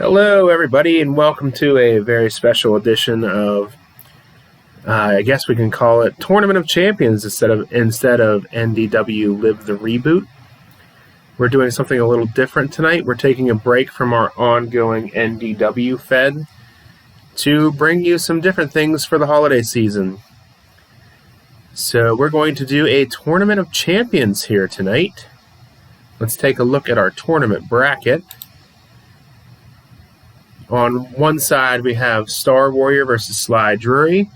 Hello, everybody, and welcome to a very special edition of, I guess we can call it Tournament of Champions instead of NDW Live the Reboot. We're doing something a little different tonight. We're taking a break from our ongoing NDW Fed to bring you some different things for the holiday season. So we're going to do a Tournament of Champions here tonight. Let's take a look at our tournament bracket. On one side, we have Star Warrior versus Sly Drury,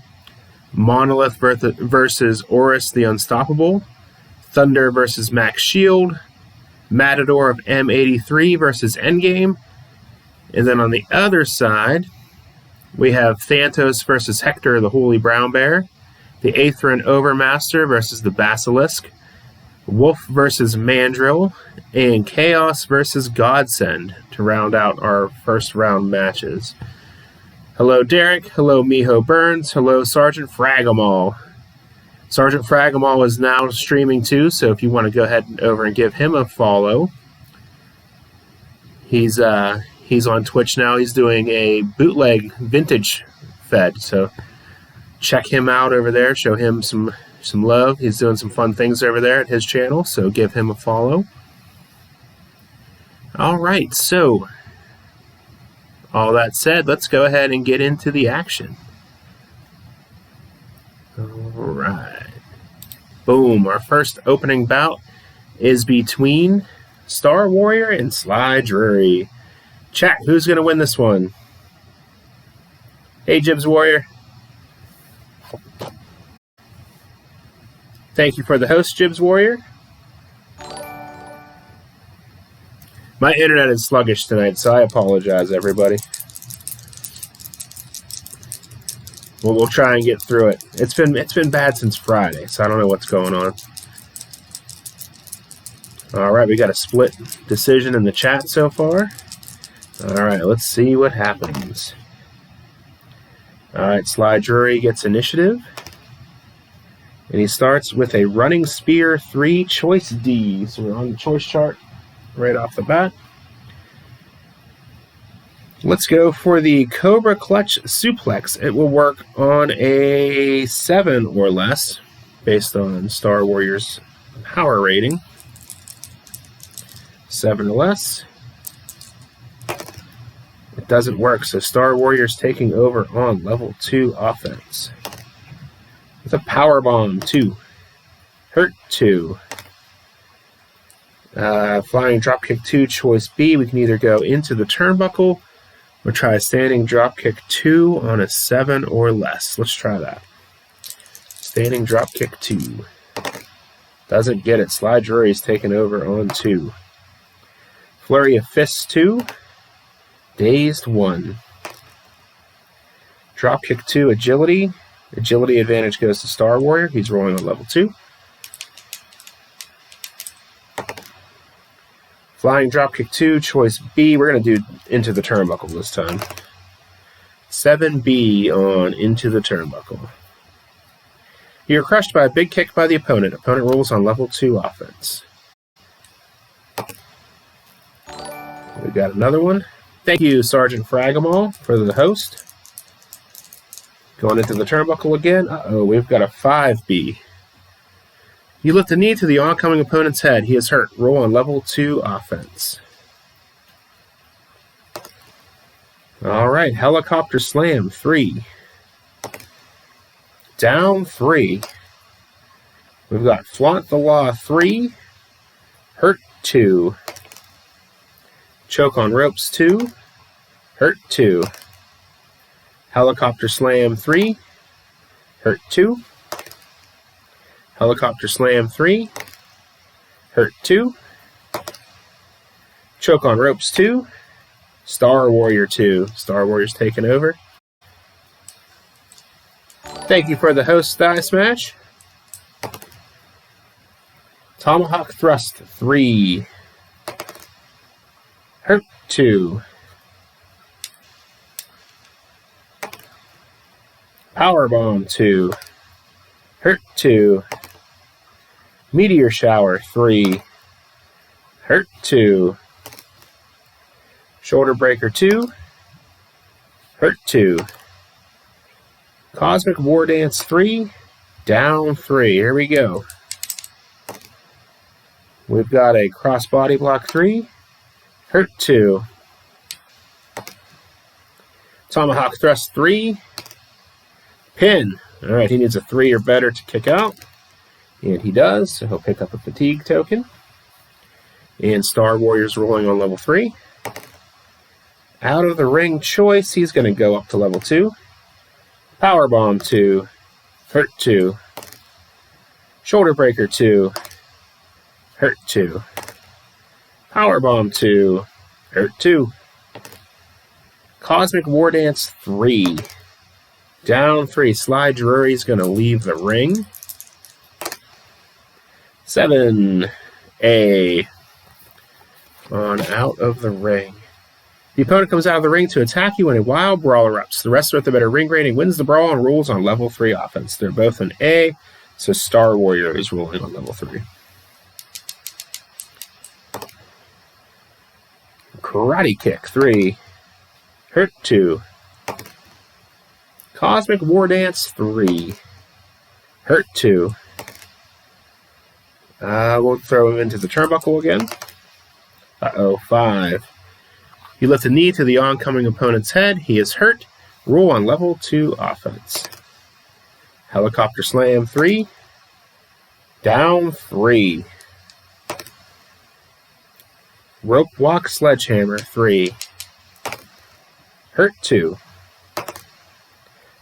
Monolith versus Boris the Unstoppable, Thunder versus Max Shield, Matador of M83 versus Endgame, and then on the other side, we have Thantos versus Hector the Holy Brown Bear, the Aethrin Overmaster versus the Basilisk, Wolf versus Mandrel, and Chaos versus Godsend to round out our first round matches. Hello, Derek. Hello, Miho Burns. Hello, Sergeant Fragamal. Sergeant Fragamal is now streaming too, so if you want to go ahead and over and give him a follow. He's on Twitch now. He's doing a bootleg vintage fed, so check him out over there. Show him some love. He's doing some fun things over there at his channel, so give him a follow. All right, so all that said, let's go ahead and get into the action. All right. Boom. Our first opening bout is between Star Warrior and Sly Drury. Chat, who's going to win this one? Hey, Jibs Warrior. Thank you for the host, Jibs Warrior. My internet is sluggish tonight, so I apologize, everybody. We'll try and get through it. It's been bad since Friday, so I don't know what's going on. All right, we got a split decision in the chat so far. All right, let's see what happens. All right, Sly Drury gets initiative. And he starts with a Running Spear 3 Choice D. So we're on the choice chart right off the bat. Let's go for the Cobra Clutch Suplex. It will work on a 7 or less based on Star Warrior's power rating. 7 or less. It doesn't work, so Star Warrior's taking over on level 2 offense. With a Power Bomb 2. Hurt 2. Flying Dropkick 2, Choice B. We can either go into the turnbuckle or try a Standing Dropkick 2 on a 7 or less. Let's try that. Standing Dropkick 2. Doesn't get it. Sly Drury is taking over on 2. Flurry of Fists 2. Dazed 1. Dropkick 2, Agility. Agility advantage goes to Star Warrior. He's rolling on level 2. Flying Dropkick 2, Choice B. We're going to do Into the Turnbuckle this time. 7B on Into the Turnbuckle. You're crushed by a big kick by the opponent. Opponent rolls on level 2 offense. We got another one. Thank you, Sergeant Fragamal, for the host. Going into the turnbuckle again. Uh-oh, we've got a 5B. You lift a knee to the oncoming opponent's head. He is hurt. Roll on level 2 offense. All right, Helicopter Slam 3. Down 3. We've got Flaunt the Law 3. Hurt 2. Choke on Ropes 2. Hurt 2. Helicopter Slam 3. Hurt 2. Helicopter Slam 3. Hurt 2. Choke on Ropes 2. Star Warrior 2. Star Warrior's taking over. Thank you for the host, Die Smash. Tomahawk Thrust 3. Hurt 2. Powerbomb 2. Hurt 2. Meteor Shower 3. Hurt 2. Shoulder breaker 2. Hurt 2. Cosmic War Dance 3. Down 3. Here we go. We've got a crossbody block 3. Hurt 2. Tomahawk Thrust 3. Pin. Alright, he needs a 3 or better to kick out. And he does, so he'll pick up a fatigue token. And Star Warrior's rolling on level 3. Out of the ring choice, he's going to go up to level 2. Powerbomb 2. Hurt 2. Shoulder breaker 2. Hurt 2. Powerbomb 2. Hurt 2. Cosmic War Dance 3. Down 3. Sly Drury's going to leave the ring. 7A. On out of the ring. The opponent comes out of the ring to attack you when a wild brawl erupts. The wrestler with the better ring rating wins the brawl and rolls on level 3 offense. They're both an A, so Star Warrior is rolling on level 3. Karate Kick 3. Hurt 2. Cosmic War Dance 3. Hurt 2. We'll throw him into the turnbuckle again. 5. You lift a knee to the oncoming opponent's head. He is hurt. Roll on level 2 offense. Helicopter Slam 3. Down 3. Rope Walk Sledgehammer 3. Hurt 2.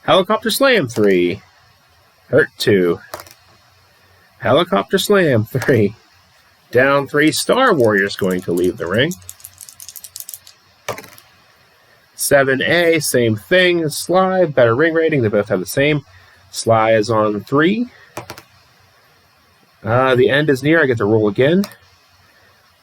Helicopter Slam 3. Hurt 2. Helicopter Slam 3. Down 3. Star Warrior's going to leave the ring. 7A, same thing. Sly, better ring rating. They both have the same. Sly is on 3. The end is near. I get to roll again.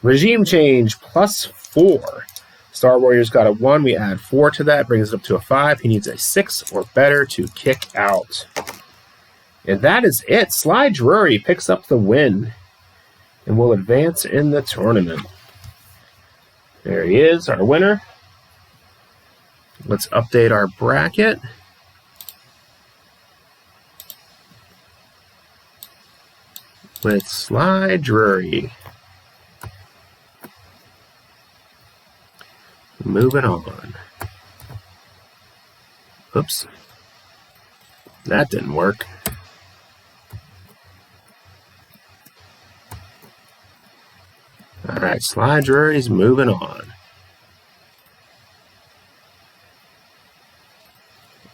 Regime Change plus 4. Star Warrior's got a 1. We add 4 to that. Brings it up to a 5. He needs a 6 or better to kick out. And that is it. Sly Drury picks up the win and will advance in the tournament. There he is, our winner. Let's update our bracket. With Sly Drury. Moving on. Oops. That didn't work. Alright, Sly Drury's moving on.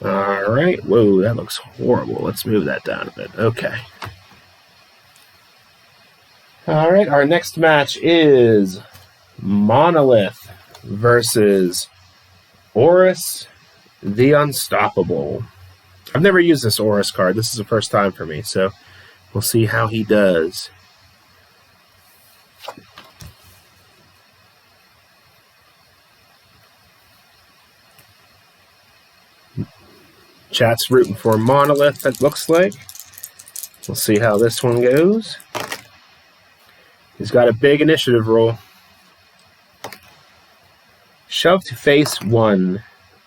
Alright, whoa, that looks horrible. Let's move that down a bit. Okay. Alright, our next match is Monolith versus Boris the Unstoppable. I've never used this Boris card. This is the first time for me, so we'll see how he does. Chat's rooting for Monolith, it looks like. We'll see how this one goes. He's got a big initiative roll. Shove to face 1.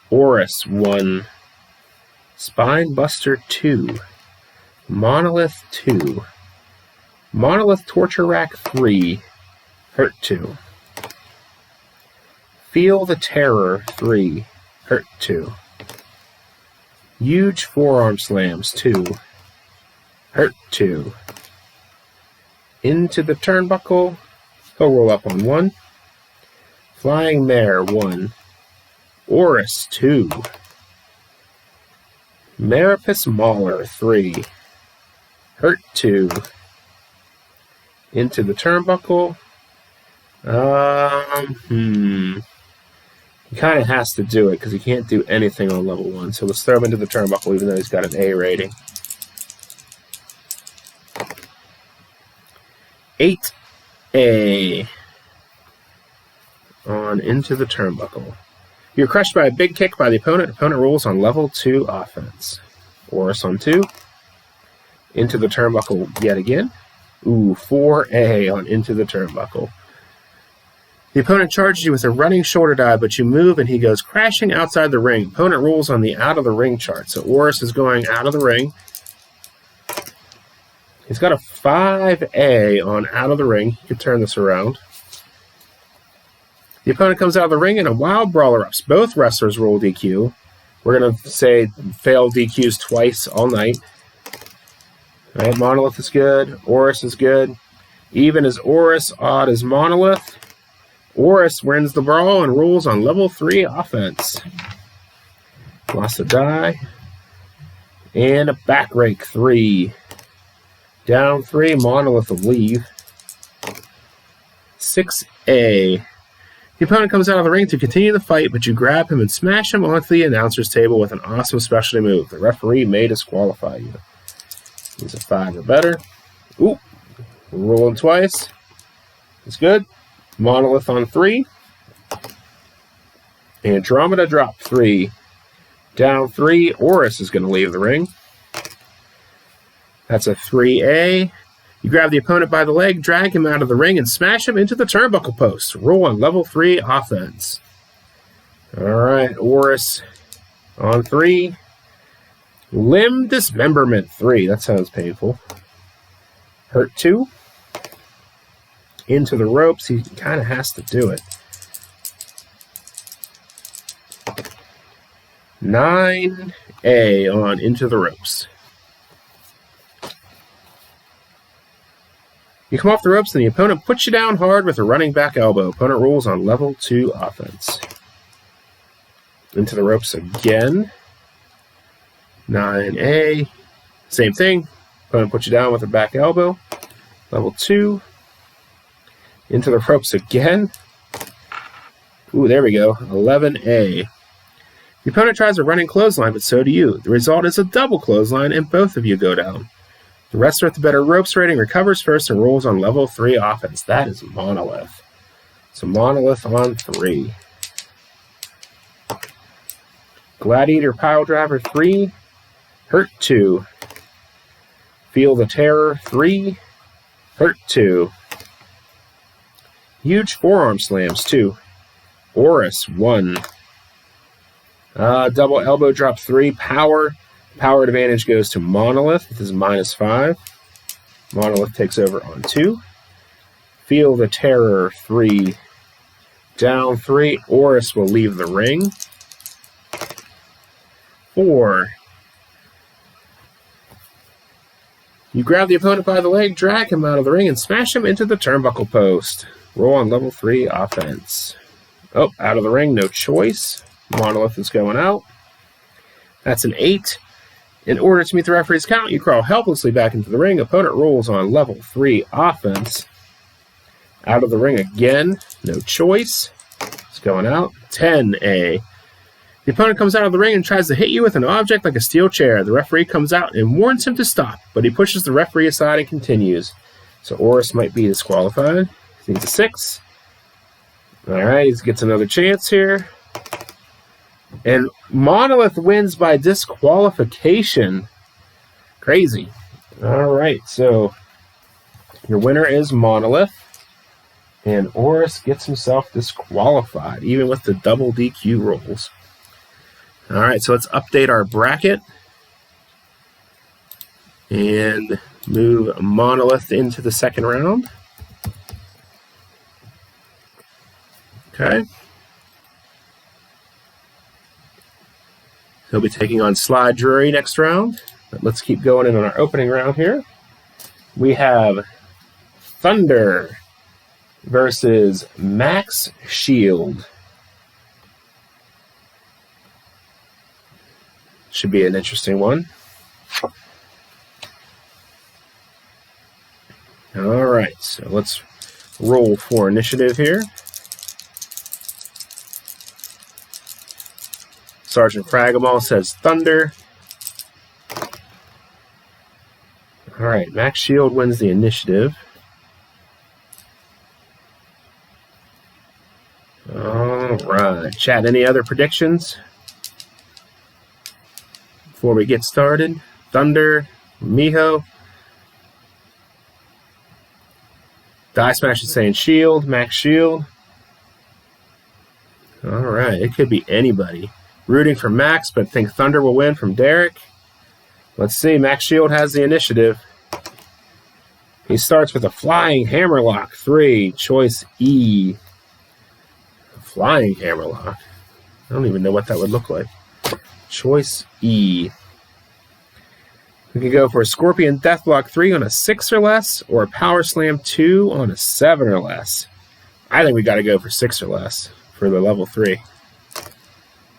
Boris 1. Spine Buster 2. Monolith 2. Monolith Torture Rack 3. Hurt 2. Feel the Terror 3. Hurt 2. Huge Forearm Slams 2. Hurt 2. Into the Turnbuckle. He'll roll up on 1. Flying Mare 1. Oris 2. Maripus Mauler 3. Hurt 2. Into the Turnbuckle. He kind of has to do it because he can't do anything on level 1. So let's throw him into the Turnbuckle even though he's got an A rating. 8A. On into the Turnbuckle. You're crushed by a big kick by the opponent. Opponent rolls on level 2 offense. Oris on 2. Into the Turnbuckle yet again. Ooh, 4A on into the Turnbuckle. The opponent charges you with a running shoulder dive, but you move and he goes crashing outside the ring. Opponent rules on the out of the ring chart. So Oris is going out of the ring. He's got a 5A on out of the ring. He could turn this around. The opponent comes out of the ring and a wild brawler ups. Both wrestlers roll DQ. We're going to say fail DQs twice all night. All right, Monolith is good. Oris is good. Even is Oris, odd is Monolith. Oris wins the brawl and rules on level 3 offense. Lost a die. And a back rake 3. Down 3, Monolith will leave. 6A. The opponent comes out of the ring to continue the fight, but you grab him and smash him onto the announcer's table with an awesome specialty move. The referee may disqualify you. He's a 5 or better. Ooh. Rolling twice. It's good. Monolith on 3. Andromeda drop 3. Down 3. Oris is going to leave the ring. That's a 3A. You grab the opponent by the leg, drag him out of the ring, and smash him into the turnbuckle post. Roll on level 3 offense. All right, Oris on 3. Limb dismemberment 3. That sounds painful. Hurt 2. Into the ropes. He kind of has to do it. 9A on into the ropes. You come off the ropes and the opponent puts you down hard with a running back elbow. Opponent rolls on level 2 offense. Into the ropes again. 9A. Same thing. Opponent puts you down with a back elbow. Level 2. Into the ropes again. Ooh, there we go. 11A. The opponent tries a running clothesline, but so do you. The result is a double clothesline, and both of you go down. The wrestler with the better ropes rating recovers first and rolls on level 3 offense. That is Monolith. So Monolith on 3. Gladiator Pile Driver 3. Hurt 2. Feel the Terror 3. Hurt 2. Huge forearm slams 2. Oris 1. Double elbow drop 3. Power. Power advantage goes to Monolith. This is -5. Monolith takes over on 2. Feel the Terror 3. Down 3. Oris will leave the ring. 4. You grab the opponent by the leg, drag him out of the ring, and smash him into the turnbuckle post. Roll on level 3 offense. Oh, out of the ring, no choice. Monolith is going out. That's an 8. In order to meet the referee's count, you crawl helplessly back into the ring. Opponent rolls on level 3 offense. Out of the ring again. No choice. It's going out. 10A. The opponent comes out of the ring and tries to hit you with an object like a steel chair. The referee comes out and warns him to stop, but he pushes the referee aside and continues. So Oris might be disqualified. He needs a 6. All right, he gets another chance here. And Monolith wins by disqualification. Crazy. All right, so your winner is Monolith. And Oris gets himself disqualified, even with the double DQ rolls. All right, so let's update our bracket. And move Monolith into the second round. Okay. He'll be taking on Sly Drury next round. But let's keep going in on our opening round here. We have Thunder versus Max Shield. Should be an interesting one. All right, so let's roll for initiative here. Sergeant Fragamal says Thunder. All right, Max Shield wins the initiative. All right, chat, any other predictions before we get started? Thunder, Miho. Die Smash is saying Shield, Max Shield. All right, it could be anybody. Rooting for Max, but think Thunder will win from Derek. Let's see, Max Shield has the initiative. He starts with a Flying Hammerlock 3, choice E. Flying Hammerlock. I don't even know what that would look like. Choice E. We could go for a Scorpion Deathlock 3 on a 6 or less, or a Power Slam 2 on a 7 or less. I think we got to go for 6 or less for the level 3.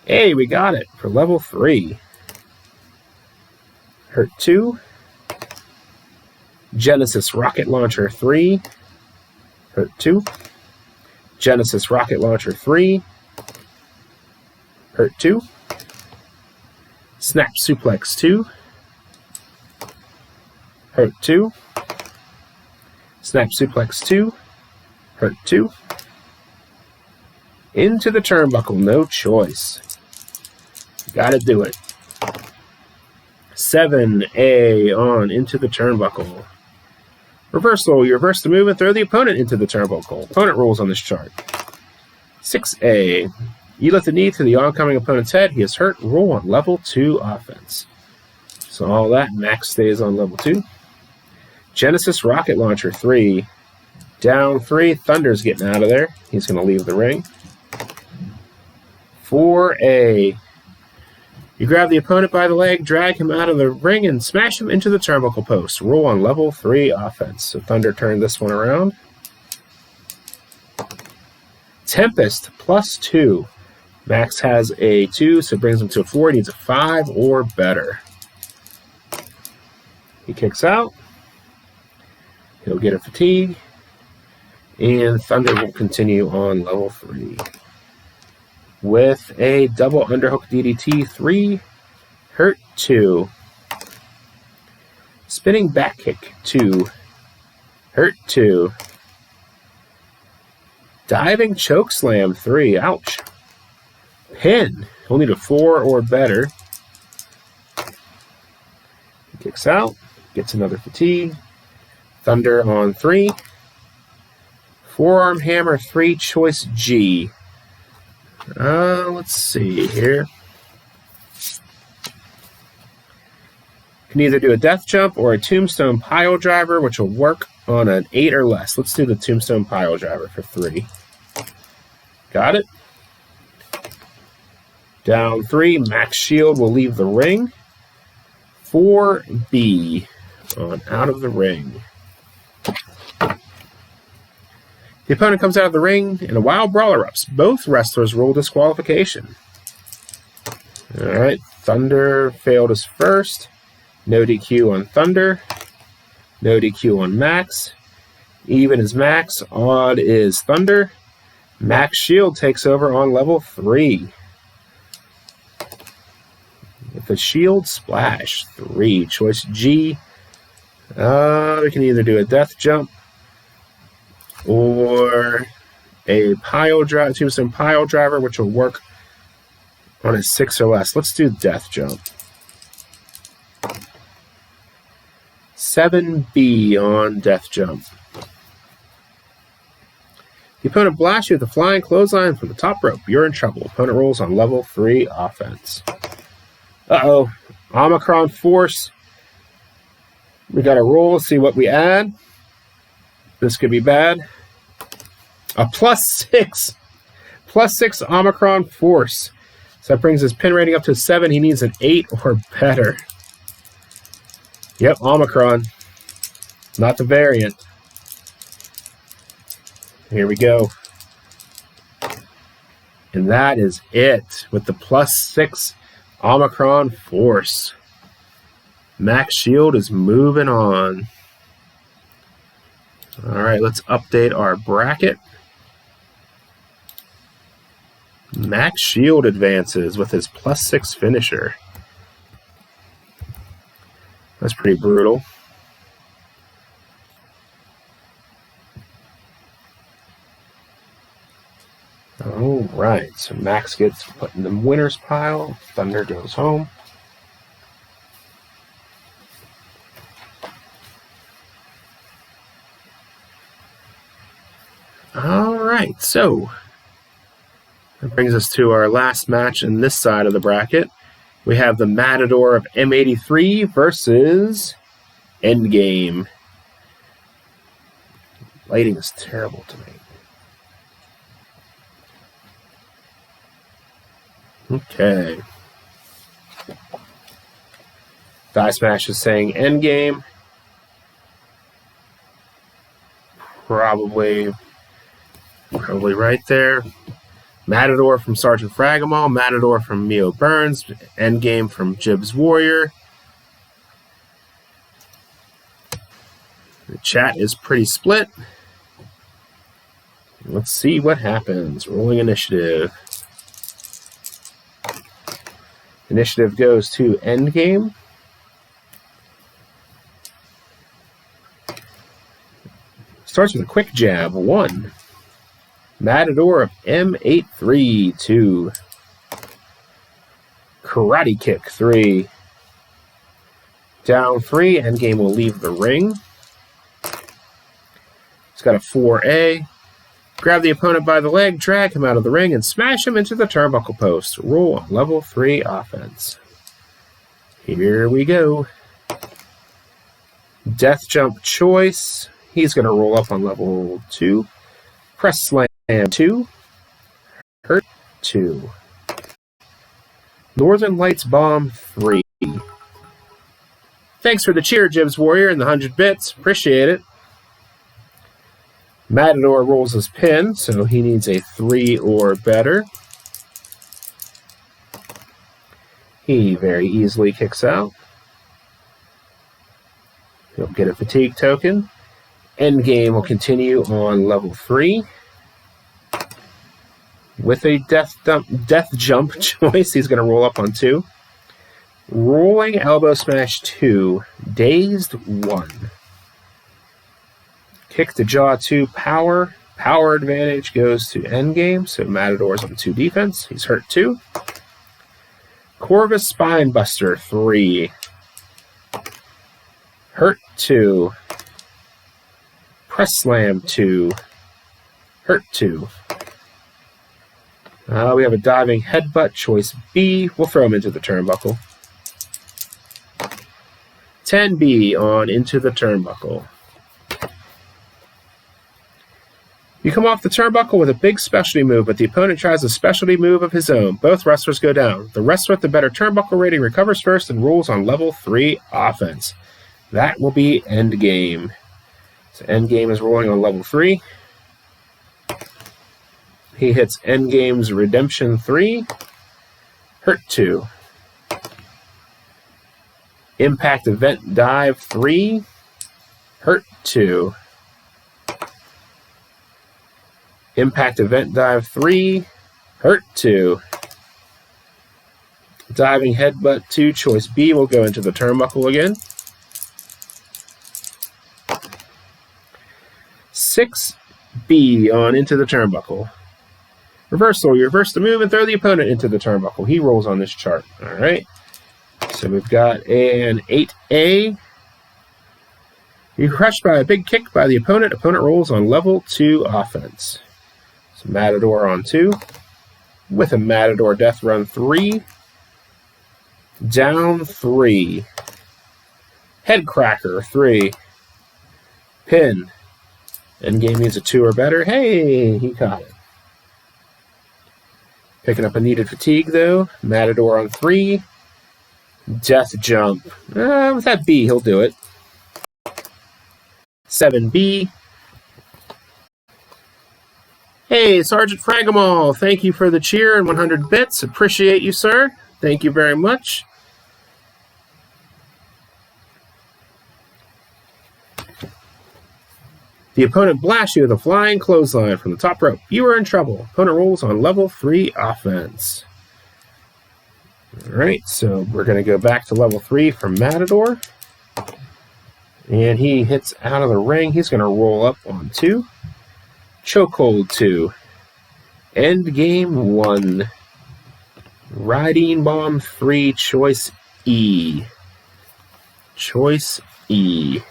Hey, we got it for level 3. Hurt 2. Genesis Rocket Launcher 3. Hurt 2. Genesis Rocket Launcher 3. Hurt 2. Snap Suplex 2. Hurt 2. Snap Suplex 2. Hurt 2. Into the turnbuckle, no choice. Gotta do it. 7A on into the turnbuckle. Reversal, you reverse the move and throw the opponent into the turnbuckle. Opponent rules on this chart. 6A. You lift the knee to the oncoming opponent's head. He is hurt. Roll on level 2 offense. So all that, Max stays on level 2. Genesis Rocket Launcher 3. Down 3. Thunder's getting out of there. He's going to leave the ring. 4A. You grab the opponent by the leg, drag him out of the ring, and smash him into the turnbuckle post. Roll on level 3 offense. So Thunder turned this one around. Tempest +2. Max has a 2, so it brings him to a 4. He needs a 5 or better. He kicks out. He'll get a fatigue. And Thunder will continue on level 3. With a double underhook DDT 3. Hurt 2. Spinning back kick 2. Hurt 2. Diving choke slam 3. Ouch. Pin. He'll need a 4 or better. He kicks out. Gets another fatigue. Thunder on 3. Forearm hammer 3, choice G. Let's see here. Can either do a death jump or a tombstone pile driver, which will work on an 8 or less. Let's do the tombstone pile driver for 3. Got it. Down 3, Max Shield will leave the ring. 4B on out of the ring. The opponent comes out of the ring, and a wild brawl erupts. Both wrestlers roll disqualification. All right, Thunder failed his first. No DQ on Thunder. No DQ on Max. Even is Max. Odd is Thunder. Max Shield takes over on level 3. With a Shield Splash 3. Choice G. We can either do a death jump or a pile drive, tombstone pile driver, which will work on a 6 or less. Let's do death jump. 7B on death jump. The opponent blasts you with a flying clothesline from the top rope. You're in trouble. Opponent rolls on level 3 offense. Uh-oh. Omicron Force. We got to roll, see what we add. This could be bad. A +6. +6 Omicron Force. So that brings his pin rating up to 7. He needs an 8 or better. Yep, Omicron. Not the variant. Here we go. And that is it with the +6 Omicron Force. Max Shield is moving on. All right, let's update our bracket. Max Shield advances with his +6 finisher. That's pretty brutal. All right, so Max gets put in the winner's pile. Thunder goes home. All right, so That brings us to our last match in this side of the bracket. We have the Matador of M83 versus Endgame. Lighting is terrible tonight. Okay. Die Smash is saying Endgame. Probably right there. Matador from Sergeant Fragamal, Matador from Mio Burns, Endgame from Jibs Warrior. The chat is pretty split. Let's see what happens. Rolling initiative. Initiative goes to Endgame. Starts with a quick jab, 1. Matador of M83, 2. Karate kick, 3. Down 3, Endgame will leave the ring. He's got a 4A. Grab the opponent by the leg, drag him out of the ring, and smash him into the turnbuckle post. Roll on level 3 offense. Here we go. Death jump choice. He's going to roll up on level 2. Press slam 2. Hurt 2. Northern Lights bomb 3. Thanks for the cheer, Jibs Warrior, and the 100 bits. Appreciate it. Matador rolls his pin, so he needs a 3 or better. He very easily kicks out. He'll get a fatigue token. Endgame will continue on level 3. With a death jump choice, he's going to roll up on 2. Rolling elbow smash 2. Dazed 1. Kick to jaw 2 power. Power advantage goes to Endgame, so Matador's on 2 defense. He's hurt 2. Corvus Spinebuster 3. Hurt 2. Press slam 2. Hurt 2. We have a diving headbutt, choice B. We'll throw him into the turnbuckle. 10B on into the turnbuckle. You come off the turnbuckle with a big specialty move, but the opponent tries a specialty move of his own. Both wrestlers go down. The wrestler with the better turnbuckle rating recovers first and rolls on level 3 offense. That will be Endgame. So Endgame is rolling on level 3. He hits Endgame's Redemption 3. Hurt 2. Impact Event Dive 3. Hurt 2. Impact Event Dive 3. Hurt 2. Diving Headbutt 2. Choice B will go into the turnbuckle again. 6B on into the turnbuckle. Reversal. You reverse the move and throw the opponent into the turnbuckle. He rolls on this chart. All right. So we've got an 8A. You're crushed by a big kick by the opponent. Opponent rolls on level 2 offense. So Matador on 2. With a Matador Death Run 3. Down 3. Head Cracker 3. Pin. Endgame needs a 2 or better. Hey, he caught it. Picking up a needed fatigue, though. Matador on 3. Death Jump. With that B, he'll do it. 7B. Hey, Sergeant Fragamal, thank you for the cheer and 100 bits. Appreciate you, sir. Thank you very much. The opponent blasts you with a flying clothesline from the top rope. You are in trouble. Opponent rolls on level 3 offense. All right, so we're going to go back to level 3 for Matador. And he hits out of the ring. He's going to roll up on 2. Chokehold 2. Endgame 1. Riding Bomb 3. Choice E. Choice E.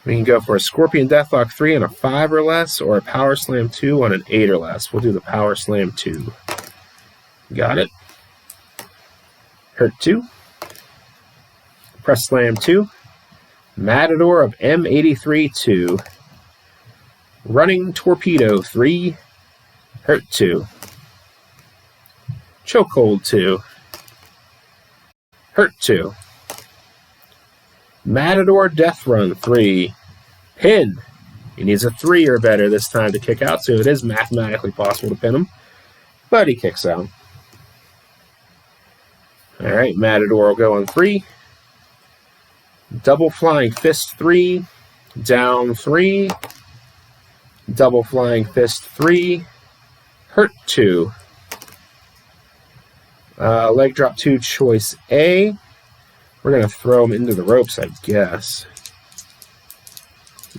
We can go for a Scorpion Deathlock 3 on a 5 or less, or a Power Slam 2 on an 8 or less. We'll do the Power Slam 2. Got it. Hurt 2. Press Slam 2. Matador of M83 2. Running Torpedo 3. Hurt 2. Chokehold 2. Hurt 2. Matador Death Run 3. Pin. He needs a 3 or better this time to kick out, so it is mathematically possible to pin him. But he kicks out. Alright, Matador will go on 3. Double Flying Fist 3. Down 3. Double Flying Fist 3. Hurt 2. Leg Drop 2, Choice A. We're going to throw him into the ropes, I guess.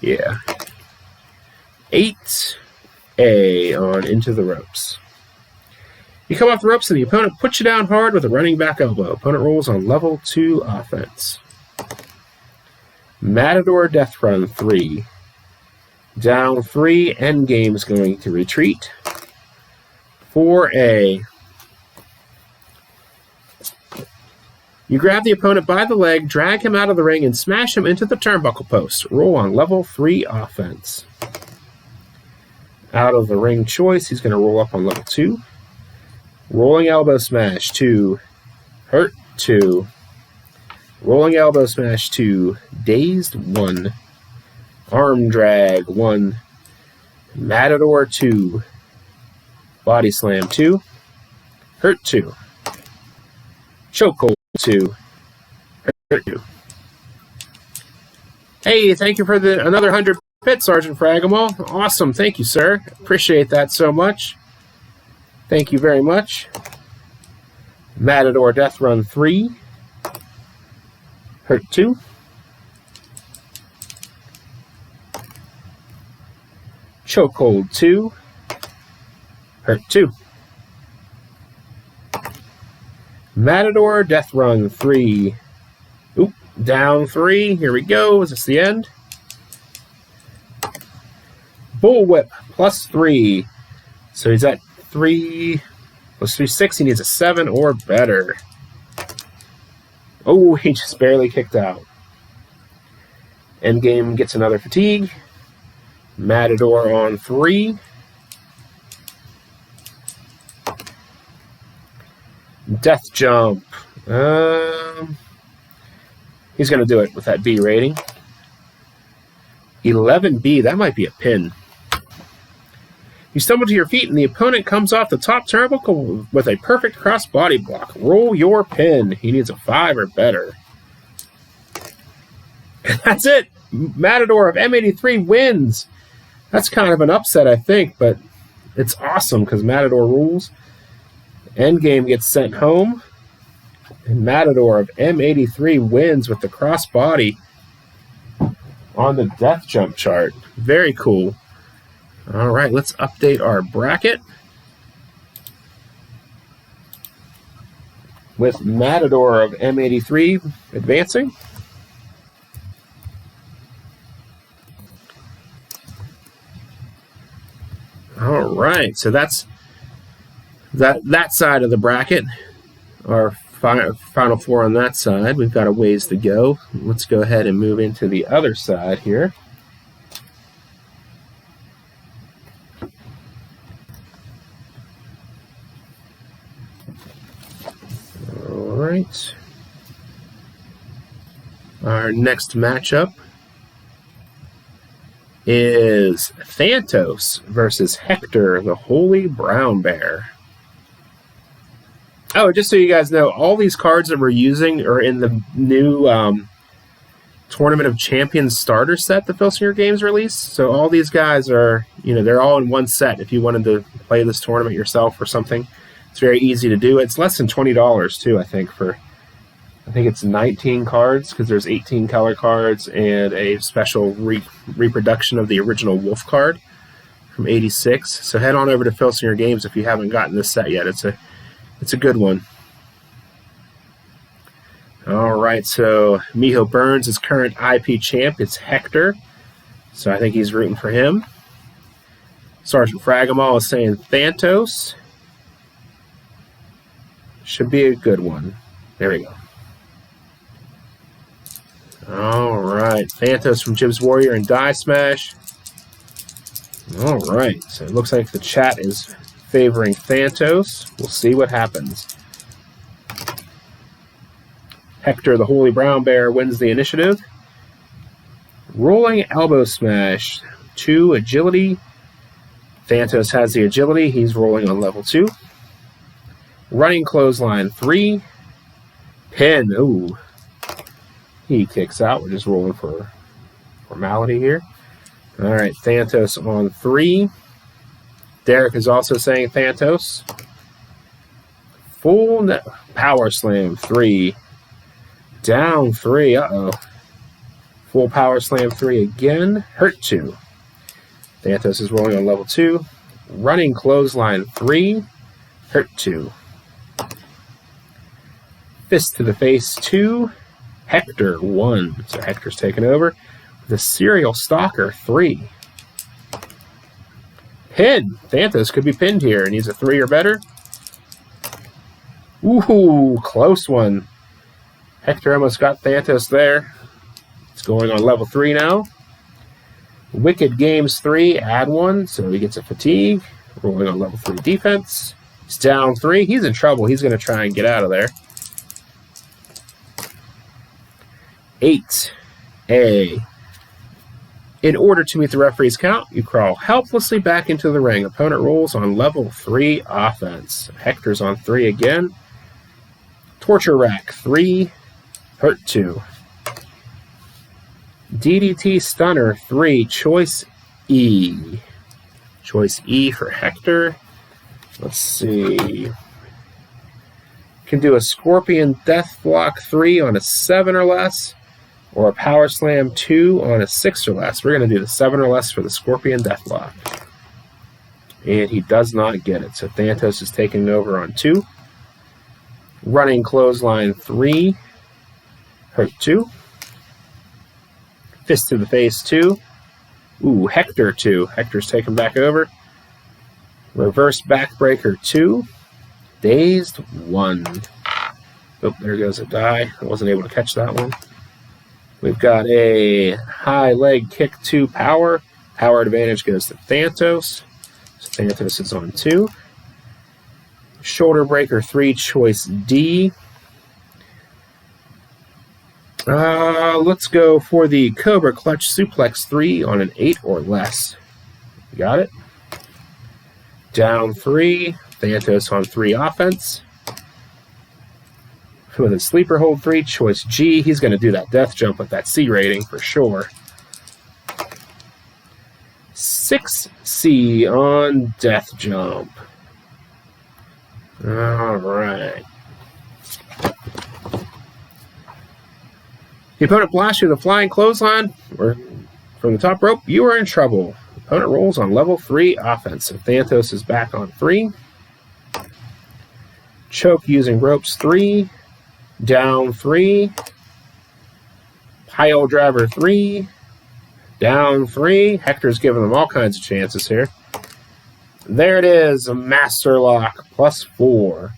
Yeah. 8A on Into the Ropes. You come off the ropes and the opponent puts you down hard with a running back elbow. Opponent rolls on level 2 offense. Matador Death Run 3. Down 3, Endgame's going to retreat. 4A. You grab the opponent by the leg, drag him out of the ring, and smash him into the turnbuckle post. Roll on level 3 offense. Out of the ring choice, he's going to roll up on level 2. Rolling elbow smash 2. Hurt 2. Rolling elbow smash 2. Dazed 1. Arm drag 1. Matador 2. Body slam 2. Hurt 2. Chokehold 2. Hurt 2. Hey, thank you for another 100 bits, Sergeant Fragamo. Awesome, thank you, sir. Appreciate that so much. Thank you very much. Matador Death Run 3. Hurt 2. Chokehold 2. Hurt 2. Matador Death Run 3. Oop, down 3. Here we go. Is this the end? Bullwhip plus 3. So he's at 3 plus 3, 6. He needs a 7 or better. Oh, he just barely kicked out. Endgame gets another fatigue. Matador on 3. Death Jump. He's going to do it with that B rating. 11B, that might be a pin. You stumble to your feet and the opponent comes off the top turnbuckle with a perfect cross body block. Roll your pin. He needs a 5 or better. And that's it. Matador of M83 wins. That's kind of an upset, I think, but it's awesome because Matador rules. Endgame gets sent home. And Matador of M83 wins with the cross body on the Death Jump chart. Very cool. All right, let's update our bracket with Matador of M83 advancing. All right, so that's that side of the bracket. Our final four on that side. We've got a ways to go. Let's go ahead and move into the other side here. All right. Our next matchup is Thantos versus Hector, the Holy Brown Bear. Oh, just so you guys know, all these cards that we're using are in the new Tournament of Champions starter set that Filsinger Games released. So all these guys are, they're all in one set. If you wanted to play this tournament yourself or something, it's very easy to do. It's less than $20 too, I think it's 19 cards because there's 18 color cards and a special reproduction of the original Wolf card from '86. So head on over to Filsinger Games if you haven't gotten this set yet. It's a good one. All right, so Miho Burns is current IP champ. It's Hector. So I think he's rooting for him. Sergeant Fragamal is saying Thantos. Should be a good one. There we go. All right. Thantos from Jib's Warrior and Die Smash. All right. So it looks like the chat is favoring Thantos. We'll see what happens. Hector, the Holy Brown Bear, wins the initiative. Rolling Elbow Smash. 2 agility. Thantos has the agility. He's rolling on level 2. Running Clothesline. 3. Pin. Ooh. He kicks out. We're just rolling for formality here. All right. Thantos on 3. Derek is also saying Thantos. Full Power Slam. 3. Down 3. Uh-oh. Full Power Slam 3 again. Hurt 2. Thantos is rolling on level 2. Running Clothesline 3. Hurt 2. Fist to the Face 2. Hector 1. So Hector's taking over. The Serial Stalker 3. Pin. Thantos could be pinned here. Needs a 3 or better. Ooh, close one. Hector almost got Thantos there. It's going on level 3 now. Wicked Games 3, add 1, so he gets a fatigue. Rolling on level 3 defense. He's down 3. He's in trouble. He's going to try and get out of there. 8A. In order to meet the referee's count, you crawl helplessly back into the ring. Opponent rolls on level 3 offense. Hector's on 3 again. Torture Rack 3. Hurt 2. DDT Stunner 3. Choice E. Choice E for Hector. Let's see. Can do a Scorpion Death Block 3 on a 7 or less, or a Power Slam 2 on a 6 or less. We're going to do the 7 or less for the Scorpion Death Block. And he does not get it. So Thantos is taking over on 2. Running Clothesline 3. Hurt 2. Fist to the Face 2. Ooh, Hector 2. Hector's taken back over. Reverse Backbreaker 2. Dazed 1. Oh, there goes a die. I wasn't able to catch that one. We've got a High Leg Kick 2 Power. Power advantage goes to Thantos. So Thantos is on 2. Shoulder Breaker 3, Choice D. Let's go for the Cobra Clutch Suplex 3 on an 8 or less. Got it. Down 3. Thantos on 3 offense. With a Sleeper Hold 3, Choice G. He's going to do that death jump with that C rating for sure. 6C on death jump. All right. The opponent blasts you with a flying clothesline or from the top rope. You are in trouble. The opponent rolls on level 3 offense. So Thantos is back on 3. Choke using ropes 3. Down 3. Pile driver 3. Down 3. Hector's giving them all kinds of chances here. There it is, a Master Lock plus 4.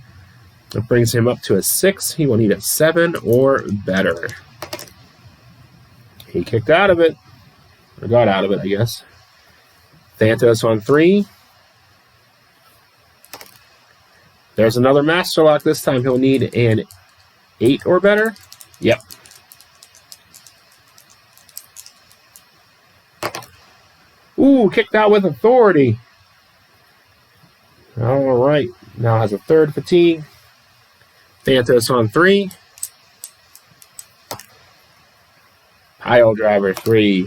That brings him up to a 6. He will need a 7 or better. He kicked out of it. Or got out of it, I guess. Thantos on 3. There's another Master Lock. This time he'll need an 8 or better. Yep. Ooh, kicked out with authority. All right. Now has a 3rd fatigue. Thantos on 3. Pile driver 3.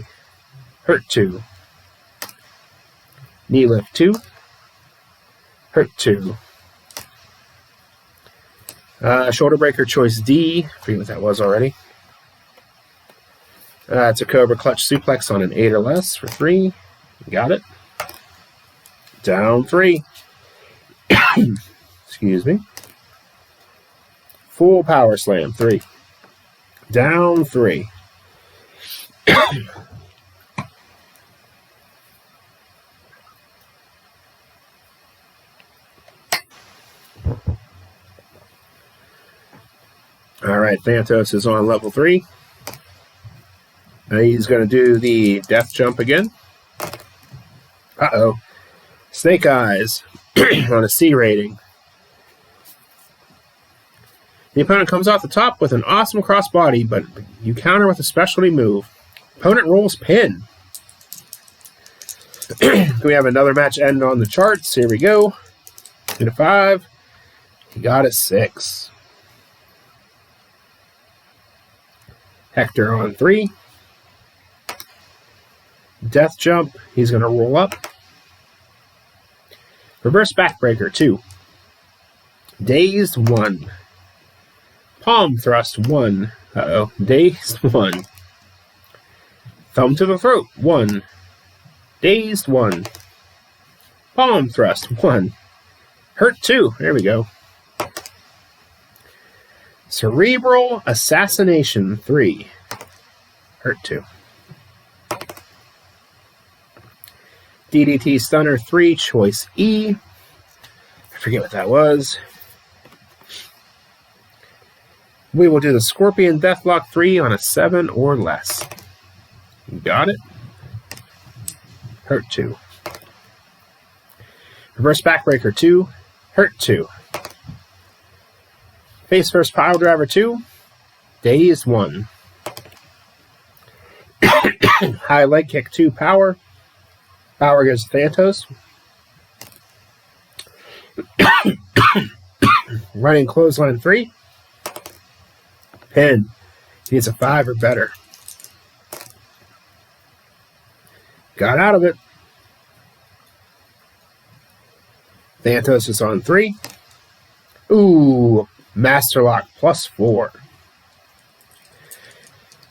Hurt 2. Knee lift 2. Hurt 2. Shoulder breaker choice D. I forget what that was already. It's a Cobra Clutch Suplex on an 8 or less for 3. Got it. Down 3. Excuse me. Full Power Slam 3. Down 3. All right, Thanatos is on level 3. He's going to do the death jump again. Uh-oh. Snake Eyes on a C rating. The opponent comes off the top with an awesome crossbody, but you counter with a specialty move. Opponent rolls pin. We have another match end on the charts. Here we go. 2 to 5. He got a 6. Hector on 3. Death jump. He's going to roll up. Reverse backbreaker 2. Dazed 1. Palm thrust 1. Uh-oh. Dazed 1. Thumb to the throat 1. Dazed 1. Palm thrust 1. Hurt 2. There we go. Cerebral assassination 3. Hurt 2. DDT stunner 3. Choice E. I forget what that was. We will do the Scorpion Deathlock 3 on a 7 or less. Got it. Hurt 2. Reverse backbreaker 2. Hurt 2. Face first pile driver 2. Dazed 1. High leg kick 2. Power. Power goes to Thanatos. Running clothesline 3. Pin. He needs a 5 or better. Got out of it. Thanatos is on 3. Ooh, Master Lock plus 4.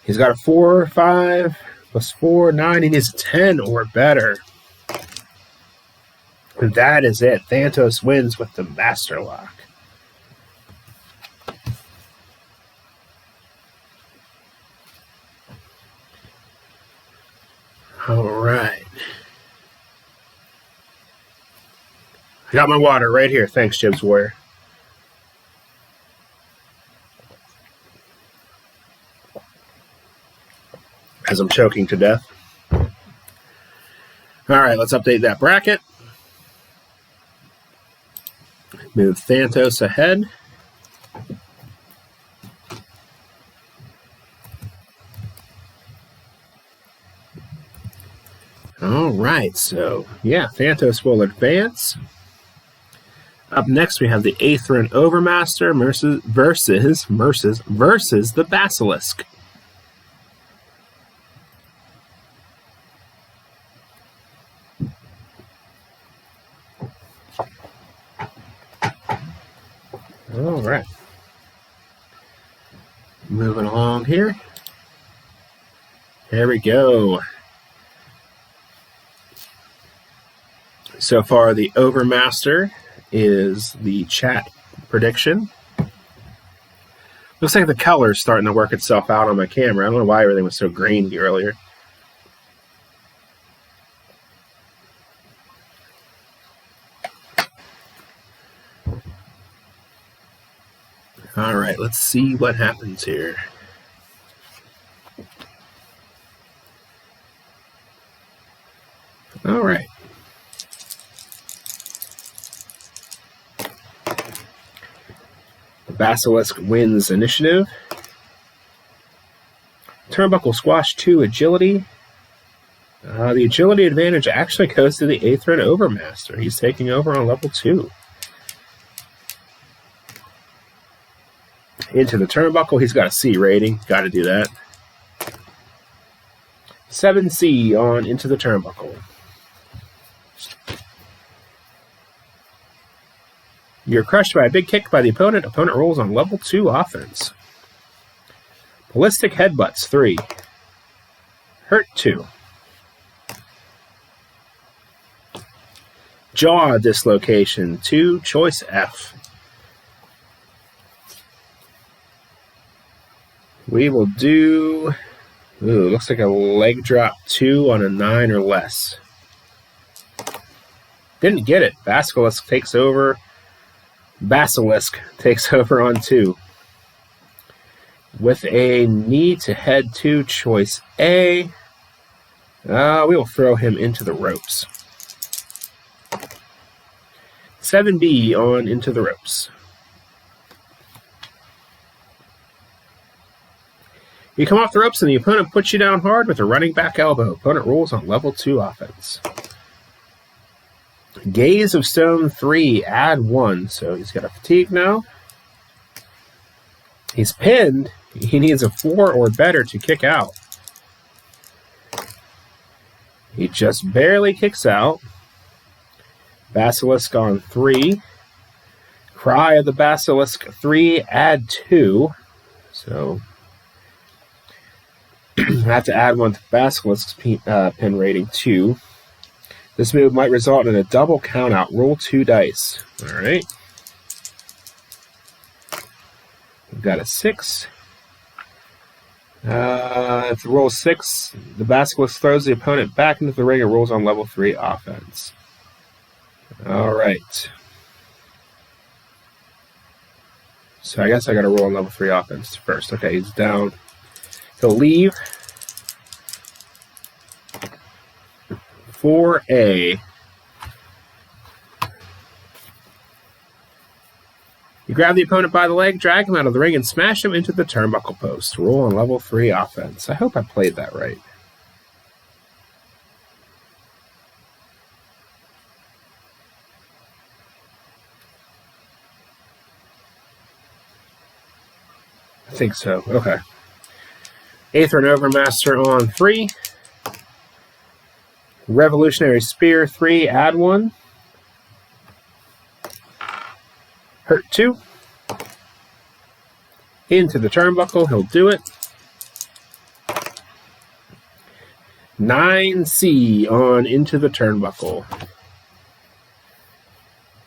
He's got a 4, 5, plus 4, 9. He needs a 10 or better. And that is it. Thanatos wins with the Master Lock. All right. I got my water right here. Thanks, Jibs Warrior. As I'm choking to death. All right, let's update that bracket. Move Thanatos ahead. All right, so yeah, Thanatos will advance. Up next, we have the Aethran Overmaster versus the Basilisk. All right, moving along here. There we go. So far, the Overmaster is the chat prediction. Looks like the color's starting to work itself out on my camera. I don't know why everything was so grainy earlier. All right, let's see what happens here. All right. Basilisk wins initiative. Turnbuckle squash 2 agility. The agility advantage actually goes to the Aethran Overmaster. He's taking over on level 2. Into the turnbuckle. He's got a C rating. Got to do that. 7C on into the turnbuckle. You're crushed by a big kick by the opponent. Opponent rolls on level 2 offense. Ballistic headbutts 3. Hurt 2. Jaw dislocation 2. Choice F. We will do... Ooh, looks like a leg drop 2 on a 9 or less. Didn't get it. Basilisk takes over on 2. with a need to head to choice A. We will throw him into the ropes. 7B on into the ropes. You come off the ropes and the opponent puts you down hard with a running back elbow. Opponent rolls on level 2 offense. Gaze of Stone 3, add 1. So he's got a fatigue now. He's pinned. He needs a 4 or better to kick out. He just barely kicks out. Basilisk on 3. Cry of the Basilisk 3, add 2. So I have to add 1 to Basilisk's pin rating 2. This move might result in a double countout. Roll 2 dice. All right. We've got a 6. If the roll is 6, the Basilisk throws the opponent back into the ring and rolls on level 3 offense. All right. So I guess I got to roll on level 3 offense first. Okay, he's down. He'll leave. 4A. You grab the opponent by the leg, drag him out of the ring, and smash him into the turnbuckle post. Roll on level 3 offense. I hope I played that right. I think so. Okay. Aether and Overmaster on 3. Revolutionary Spear 3, add 1. Hurt 2. Into the turnbuckle, he'll do it. 9C on into the turnbuckle.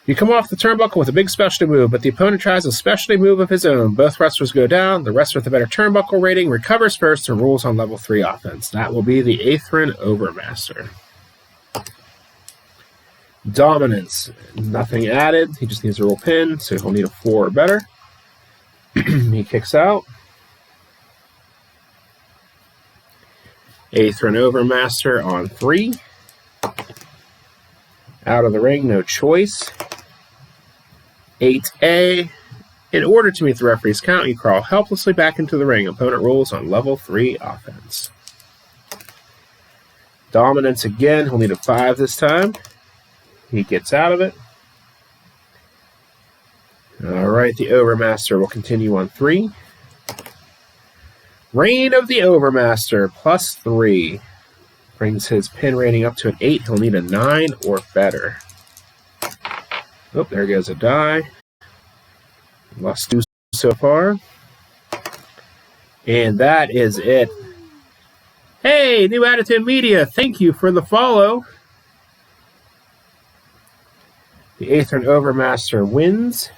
You come off the turnbuckle with a big specialty move, but the opponent tries a specialty move of his own. Both wrestlers go down. The wrestler with the better turnbuckle rating recovers first and rolls on level 3 offense. That will be the Aethrin Overmaster. Dominance. Nothing added. He just needs a roll pin, so he'll need a 4 or better. He kicks out. Aethrin Overmaster on 3. Out of the ring, no choice. 8A. In order to meet the referee's count, you crawl helplessly back into the ring. Opponent rolls on level 3 offense. Dominance again. He'll need a 5 this time. He gets out of it. All right, the Overmaster will continue on 3. Reign of the Overmaster, plus 3. Brings his pin rating up to an 8. He'll need a 9 or better. Oh, there goes a die. Lost 2 so far. And that is it. Hey, New Attitude Media, thank you for the follow. The Aethrin Overmaster wins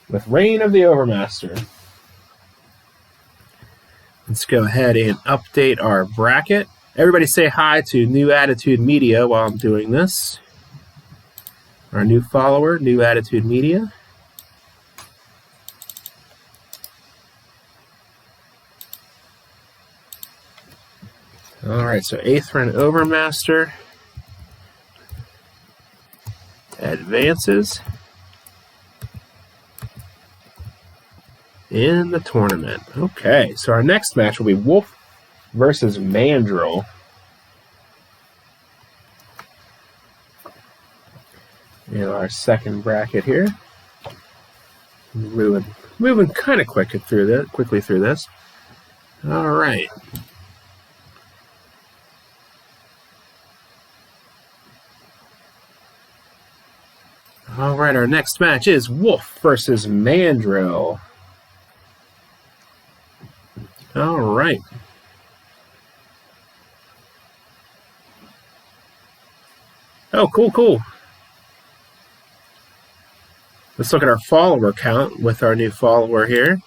with Reign of the Overmaster. Let's go ahead and update our bracket. Everybody say hi to New Attitude Media while I'm doing this. Our new follower, New Attitude Media. All right, so Aethrin Overmaster advances in the tournament. Okay, so our next match will be Wolf versus Mandrel. In our second bracket here. Moving kind of quickly through this. All right. All right, our next match is Wolf versus Mandrel. All right. Oh, cool. Let's look at our follower count with our new follower here.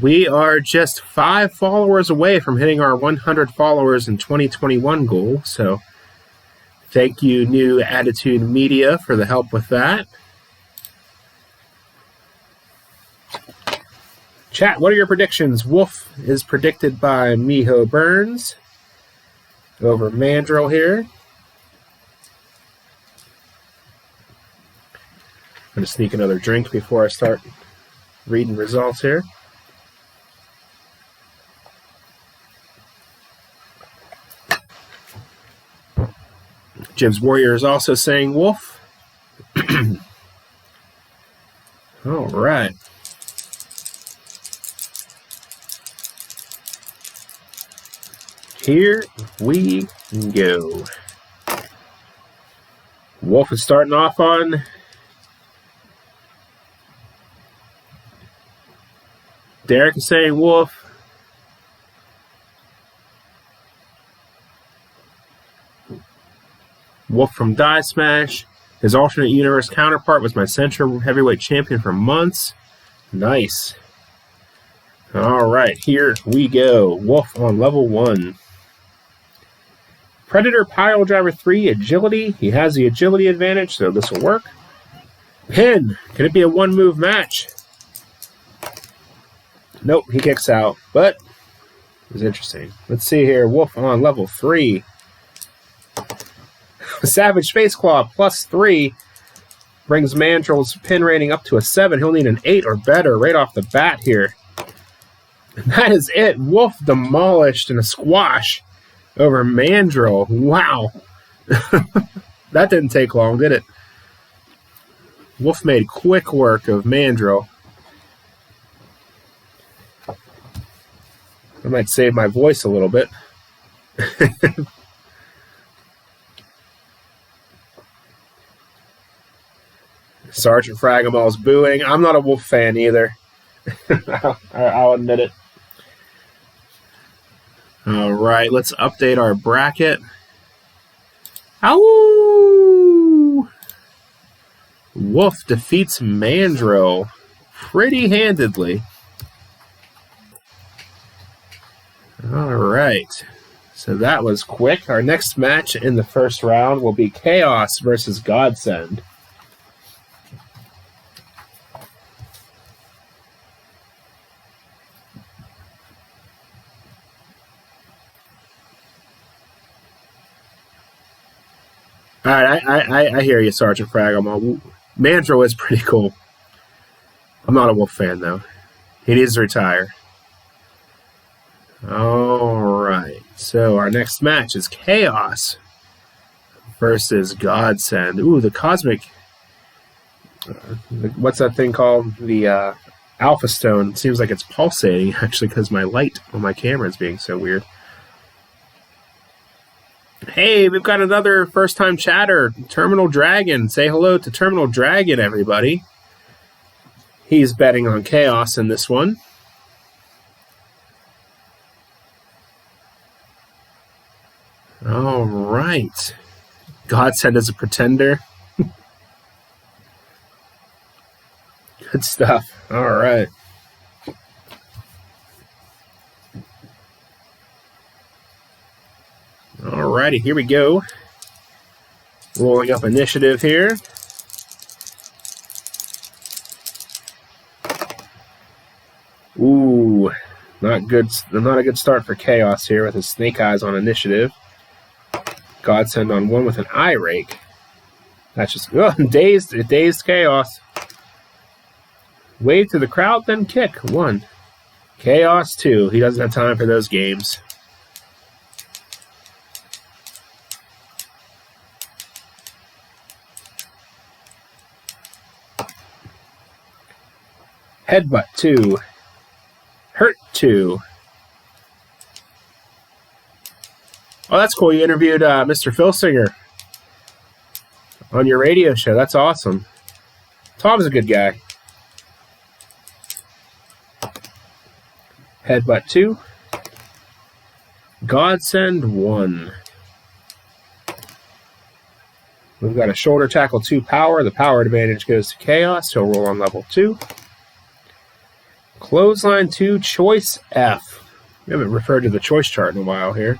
We are just 5 followers away from hitting our 100 followers in 2021 goal. So thank you, New Attitude Media, for the help with that. Chat, what are your predictions? Wolf is predicted by Miho Burns over Mandrel here. I'm going to sneak another drink before I start reading results here. Jim's Warrior is also saying Wolf. All right. Here we go. Wolf is starting off on Derek is saying Wolf. Wolf from Die Smash. His alternate universe counterpart was my Central Heavyweight Champion for months. Nice. All right, here we go. Wolf on level 1. Predator Pile Driver 3 Agility. He has the agility advantage, so this will work. Pin. Can it be a one-move match? Nope, he kicks out, but it was interesting. Let's see here. Wolf on level 3. Savage Space Claw +3 brings Mandrel's pin rating up to a 7. He'll need an 8 or better right off the bat here. And that is it. Wolf demolished in a squash over Mandrel. Wow. That didn't take long, did it? Wolf made quick work of Mandrel. I might save my voice a little bit. Sergeant Fragamal's booing. I'm not a Wolf fan either. I'll admit it. All right, let's update our bracket. Ow! Wolf defeats Mandrel pretty handedly. All right, so that was quick. Our next match in the first round will be Chaos versus Godsend. All right, I hear you, Sergeant Fragamal. Mandrel is pretty cool. I'm not a Wolf fan, though. He needs to retire. All right, so our next match is Chaos versus Godsend. Ooh, the Cosmic... what's that thing called? The Alpha Stone. Seems like it's pulsating, actually, because my light on my camera is being so weird. Hey, we've got another first-time chatter, Terminal Dragon. Say hello to Terminal Dragon, everybody. He's betting on Chaos in this one. All right. Godsend is a pretender. Good stuff. All right. Alrighty, here we go. Rolling up initiative here. Ooh, not good. Not a good start for Chaos here with his Snake Eyes on initiative. Godsend on 1 with an eye rake. That's just dazed Chaos. Wave to the crowd, then kick. 1. Chaos 2. He doesn't have time for those games. Headbutt 2. Hurt 2. Oh, that's cool. You interviewed Mr. Filsinger on your radio show. That's awesome. Tom's a good guy. Headbutt 2. Godsend 1. We've got a shoulder tackle 2 power. The power advantage goes to Chaos. He'll roll on level 2. Clothesline 2, choice F. We haven't referred to the choice chart in a while here.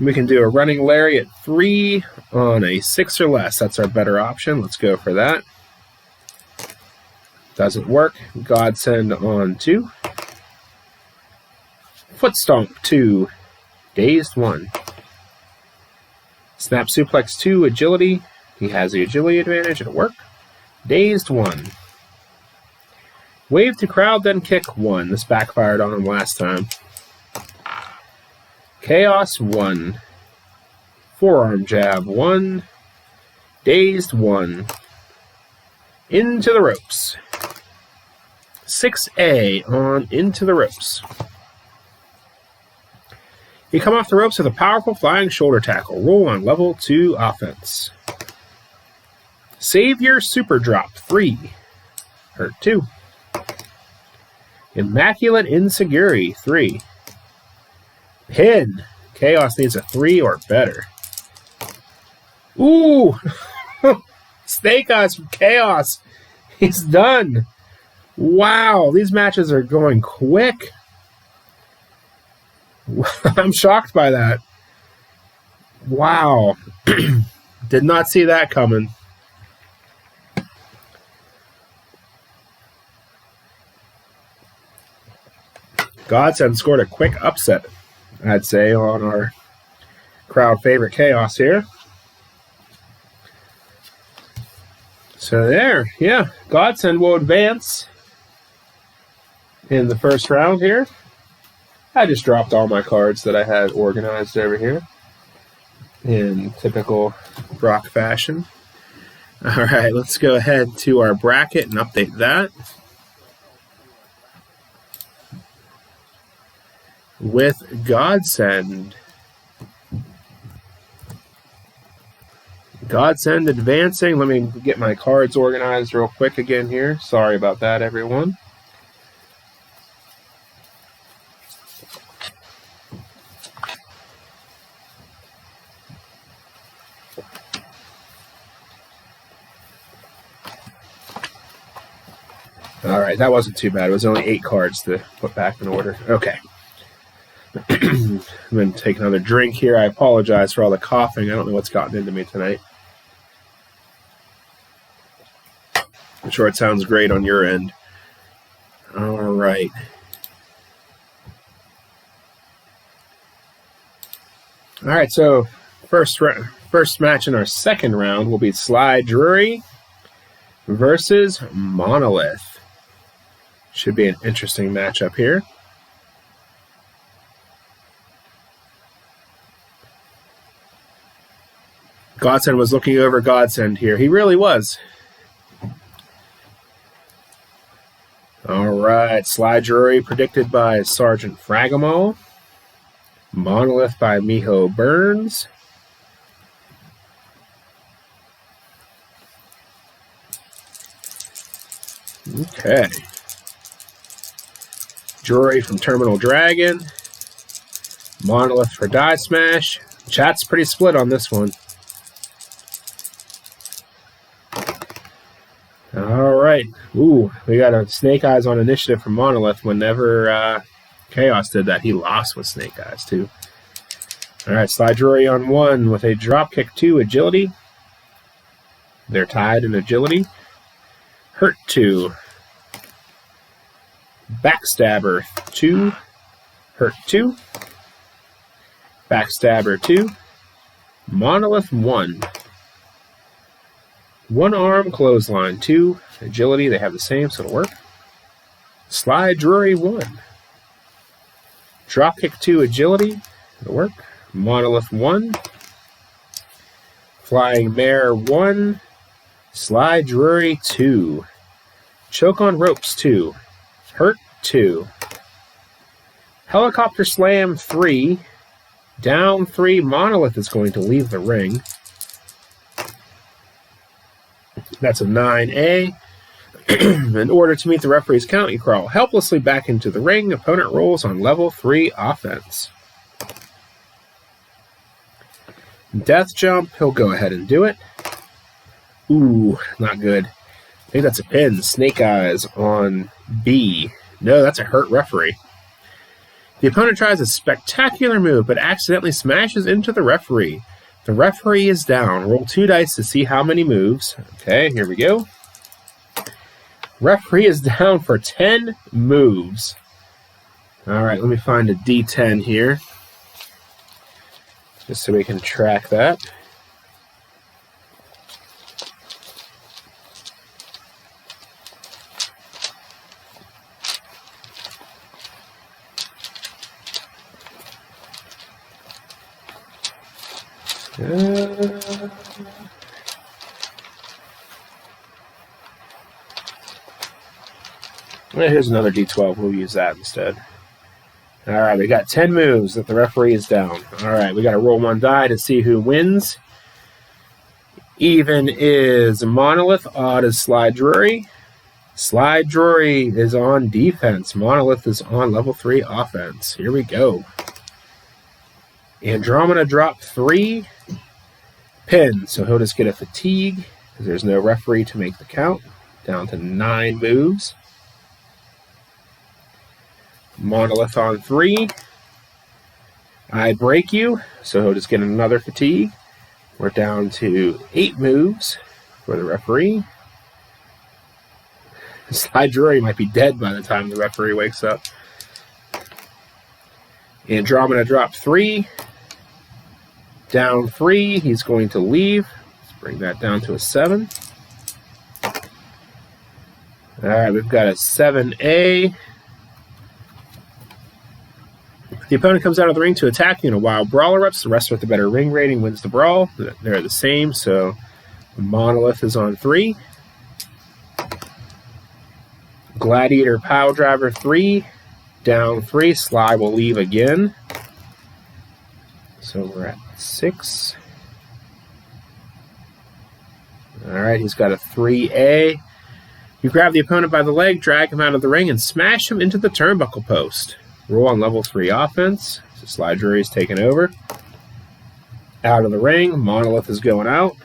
We can do a running lariat 3 on a 6 or less. That's our better option. Let's go for that. Doesn't work. Godsend on 2. Foot Stomp 2. Dazed 1. Snap Suplex 2. Agility. He has the agility advantage. It'll work. Dazed 1. Wave to crowd, then kick 1. This backfired on him last time. Chaos 1. Forearm jab 1. Dazed 1. Into the ropes. 6A on Into the Ropes. You come off the ropes with a powerful flying shoulder tackle. Roll on level 2 offense. Savior Super Drop 3. Hurt 2. Immaculate Insecurity 3. Pin. Chaos needs a 3 or better. Ooh! Snake Eyes from Chaos. He's done. Wow, these matches are going quick. I'm shocked by that. Wow. Did not see that coming. Godsend scored a quick upset, I'd say, on our crowd favorite Chaos here. So there, yeah, Godsend will advance in the first round here. I just dropped all my cards that I had organized over here in typical Brock fashion. All right, let's go ahead to our bracket and update that. With Godsend. Godsend advancing. Let me get my cards organized real quick again here. Sorry about that, everyone. All right, that wasn't too bad. It was only 8 cards to put back in order. Okay. I'm going to take another drink here. I apologize for all the coughing. I don't know what's gotten into me tonight. I'm sure it sounds great on your end. All right. All right, so first match in our second round will be Drury versus Monolith. Should be an interesting matchup here. Godsend was looking over Godsend here. He really was. All right, Drury predicted by Sergeant Fragamo. Monolith by Miho Burns. Okay. Drury from Terminal Dragon. Monolith for Die Smash. Chat's pretty split on this one. All right. Ooh, we got a Snake Eyes on initiative from Monolith. Whenever Chaos did that, he lost with Snake Eyes, too. All right, Drury on 1 with a Dropkick 2 agility. They're tied in agility. Hurt 2. Backstabber 2. Hurt 2. Backstabber 2. Monolith 1. One arm clothesline 2. Agility, they have the same, so it'll work. Drury 1. Dropkick 2 agility, it'll work. Monolith 1. Flying Mare 1. Drury 2. Choke on Ropes 2. Hurt 2. Helicopter Slam 3. Down 3. Monolith is going to leave the ring. That's a 9A. In order to meet the referee's count, you crawl helplessly back into the ring. Opponent rolls on level 3 offense. Death Jump, he'll go ahead and do it. Ooh, not good. I think that's a pin. Snake Eyes on B. No, that's a hurt referee. The opponent tries a spectacular move, but accidentally smashes into the referee. The referee is down. Roll 2 dice to see how many moves. Okay, here we go. Referee is down for 10 moves. All right, let me find a D10 here, just so we can track that. Here's another D12. We'll use that instead. All right, we got 10 moves that the referee is down. All right, we got to roll one die to see who wins. Even is Monolith. Odd is Slide Drury. Slide Drury is on defense. Monolith is on level 3 offense. Here we go. Andromeda dropped 3 pins, so he'll just get a fatigue because there's no referee to make the count. Down to 9 moves. Monolith on 3. I break you, so he'll just get another fatigue. We're down to 8 moves for the referee. Slide Drury might be dead by the time the referee wakes up. Andromeda dropped 3. Down 3. He's going to leave. Let's bring that down to a 7. All right, we've got a 7A. The opponent comes out of the ring to attack you in a wild brawl erupts. The wrestler with the better ring rating wins the brawl. They're the same, so Monolith is on 3. Gladiator Pile Driver 3. Down 3. Sly will leave again. So we're at 6. Alright, he's got a 3A. You grab the opponent by the leg, drag him out of the ring, and smash him into the turnbuckle post. Roll on level 3 offense. So Slide Drury is taking over. Out of the ring. Monolith is going out.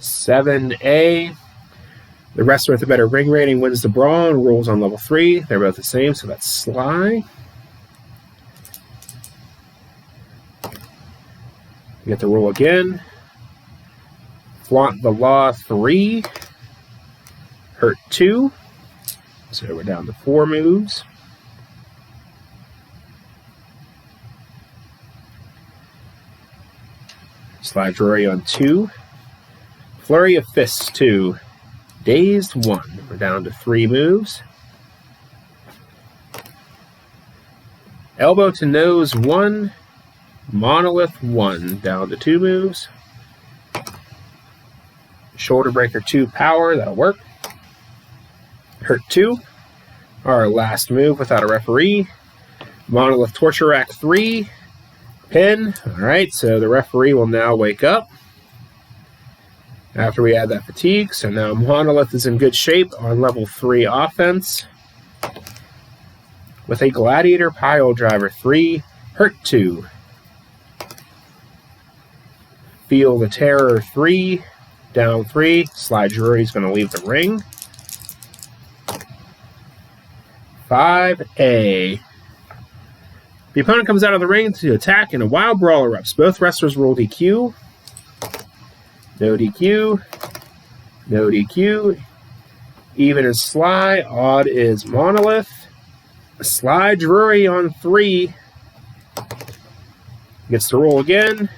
7A. The wrestler with the better ring rating wins the brawl and rolls on level 3. They're both the same, so that's Sly. You get to roll again. Flaunt the Law 3. Hurt 2. So we're down to 4 moves. Slide Drury on 2. Flurry of Fists 2. Dazed 1. We're down to 3 moves. Elbow to Nose 1. Monolith 1. Down to 2 moves. Shoulder Breaker 2 Power. That'll work. Hurt 2. Our last move without a referee. Monolith Torture Rack 3. Pin. Alright, so the referee will now wake up after we add that fatigue. So now Monolith is in good shape on level 3 offense with a Gladiator Pile Driver 3. Hurt 2. Feel the Terror 3. Down 3. Slide Drury is going to leave the ring. 5A. The opponent comes out of the ring to attack in a wild brawl erupts. Both wrestlers roll DQ. No DQ. No DQ. Even is Sly. Odd is Monolith. Slide Drury on 3. Gets to roll again.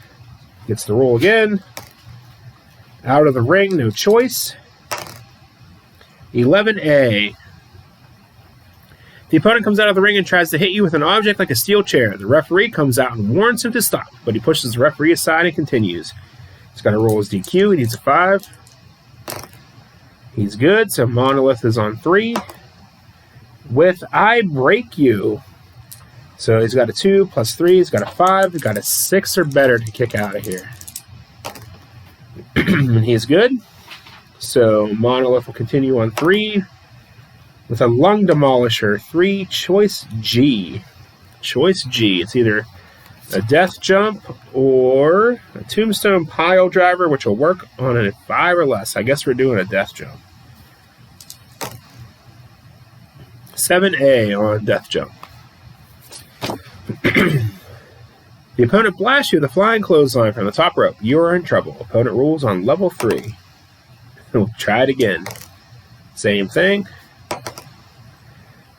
Gets to roll again. Out of the ring, no choice. 11A. The opponent comes out of the ring and tries to hit you with an object like a steel chair. The referee comes out and warns him to stop, but he pushes the referee aside and continues. He's got to roll his DQ. He needs a 5. He's good, so Monolith is on 3. With I Break You. So he's got a 2 plus 3. He's got a 5. He's got a 6 or better to kick out of here. And he's good. So Monolith will continue on 3. With a Lung Demolisher 3, Choice G. Choice G. It's either a Death Jump or a Tombstone Pile Driver, which will work on a 5 or less. I guess we're doing a Death Jump. 7A on Death Jump. The opponent blasts you with a flying clothesline from the top rope. You are in trouble. Opponent rules on level 3. We'll try it again. Same thing.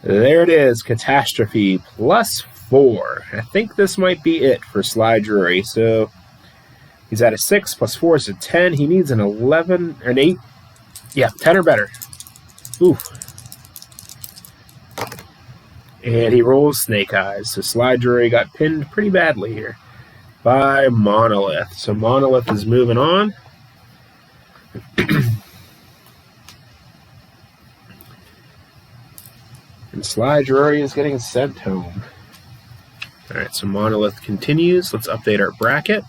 There it is, Catastrophe +4. I think this might be it for Sly Drury. So he's at a 6, +4 is a 10. He needs an 11 or an 8. Yeah, 10 or better. Ooh. And he rolls Snake Eyes. So Sly Drury got pinned pretty badly here by Monolith. So Monolith is moving on. And Sly Drury is getting sent home. Alright, so Monolith continues. Let's update our bracket.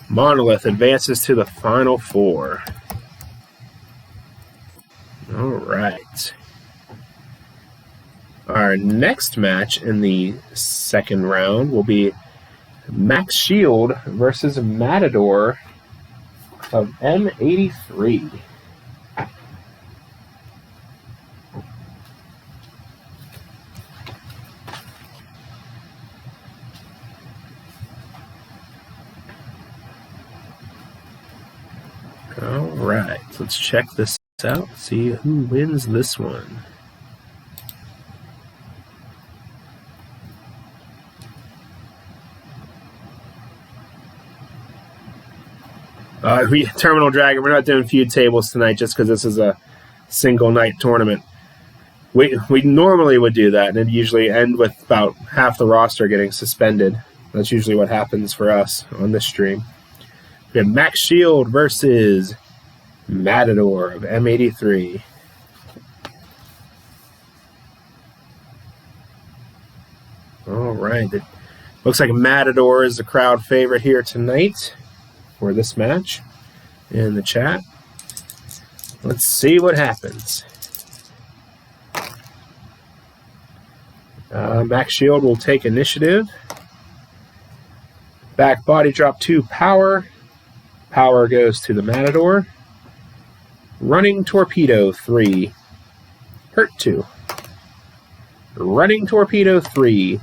Monolith advances to the Final Four. Alright. Our next match in the second round will be Max Shield versus Matador of M83. Alright, so let's check this out, see who wins this one. Terminal Dragon, we're not doing feud tables tonight just because this is a single night tournament. We normally would do that, and it'd usually end with about half the roster getting suspended. That's usually what happens for us on this stream. We have Max Shield versus Matador of M83. All right. It looks like Matador is the crowd favorite here tonight for this match in the chat. Let's see what happens. Max Shield will take initiative. Back body drop 2 power. Power goes to the Matador. Running Torpedo 3. Hurt 2. Running Torpedo 3.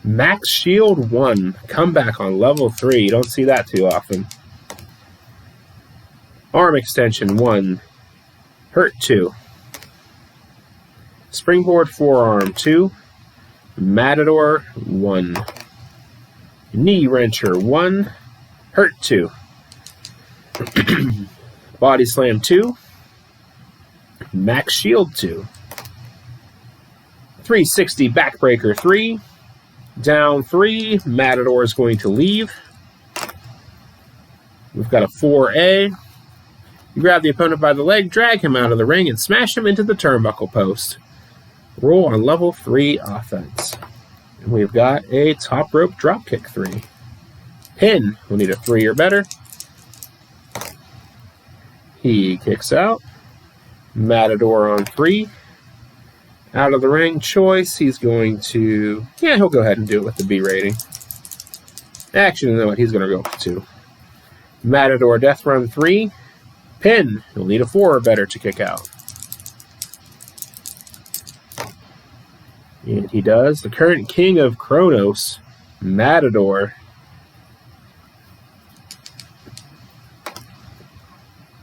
Max Shield 1. Comeback on level 3. You don't see that too often. Arm Extension 1. Hurt 2. Springboard Forearm 2. Matador 1. Knee Wrencher 1. Hurt 2. Body Slam 2. Max Shield 2. 360 Backbreaker 3. Down 3. Matador is going to leave. We've got a 4A. You grab the opponent by the leg, drag him out of the ring, and smash him into the turnbuckle post. Roll on level 3 offense. And we've got a top rope dropkick 3. Pin. We'll need a 3 or better. He kicks out. Matador on 3. Out of the ring choice. He's going to... Yeah, he'll go ahead and do it with the B rating. Actually, you know what? He's going to go with 2. Matador Death Run 3. Pin. He'll need a 4 or better to kick out. And he does. The current king of Kronos, Matador.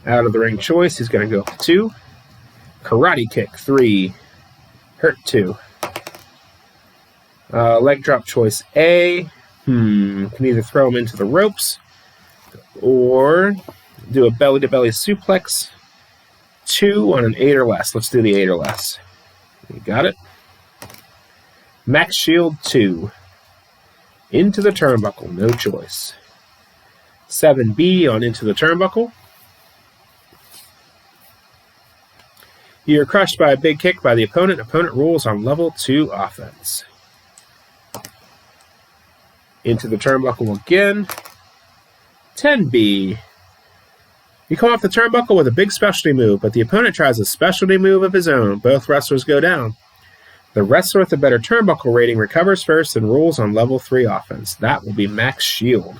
Out of the ring choice, he's going to go for 2. Karate kick 3. Hurt 2. Leg drop choice A. Can either throw him into the ropes or do a belly-to-belly suplex. 2 on an 8 or less. Let's do the 8 or less. You got it. Max Shield 2. Into the turnbuckle. No choice. 7B on into the turnbuckle. You're crushed by a big kick by the opponent. Opponent rolls on level 2 offense. Into the turnbuckle again. 10B. You come off the turnbuckle with a big specialty move, but the opponent tries a specialty move of his own. Both wrestlers go down. The wrestler with the better turnbuckle rating recovers first and rolls on level 3 offense. That will be Max Shield.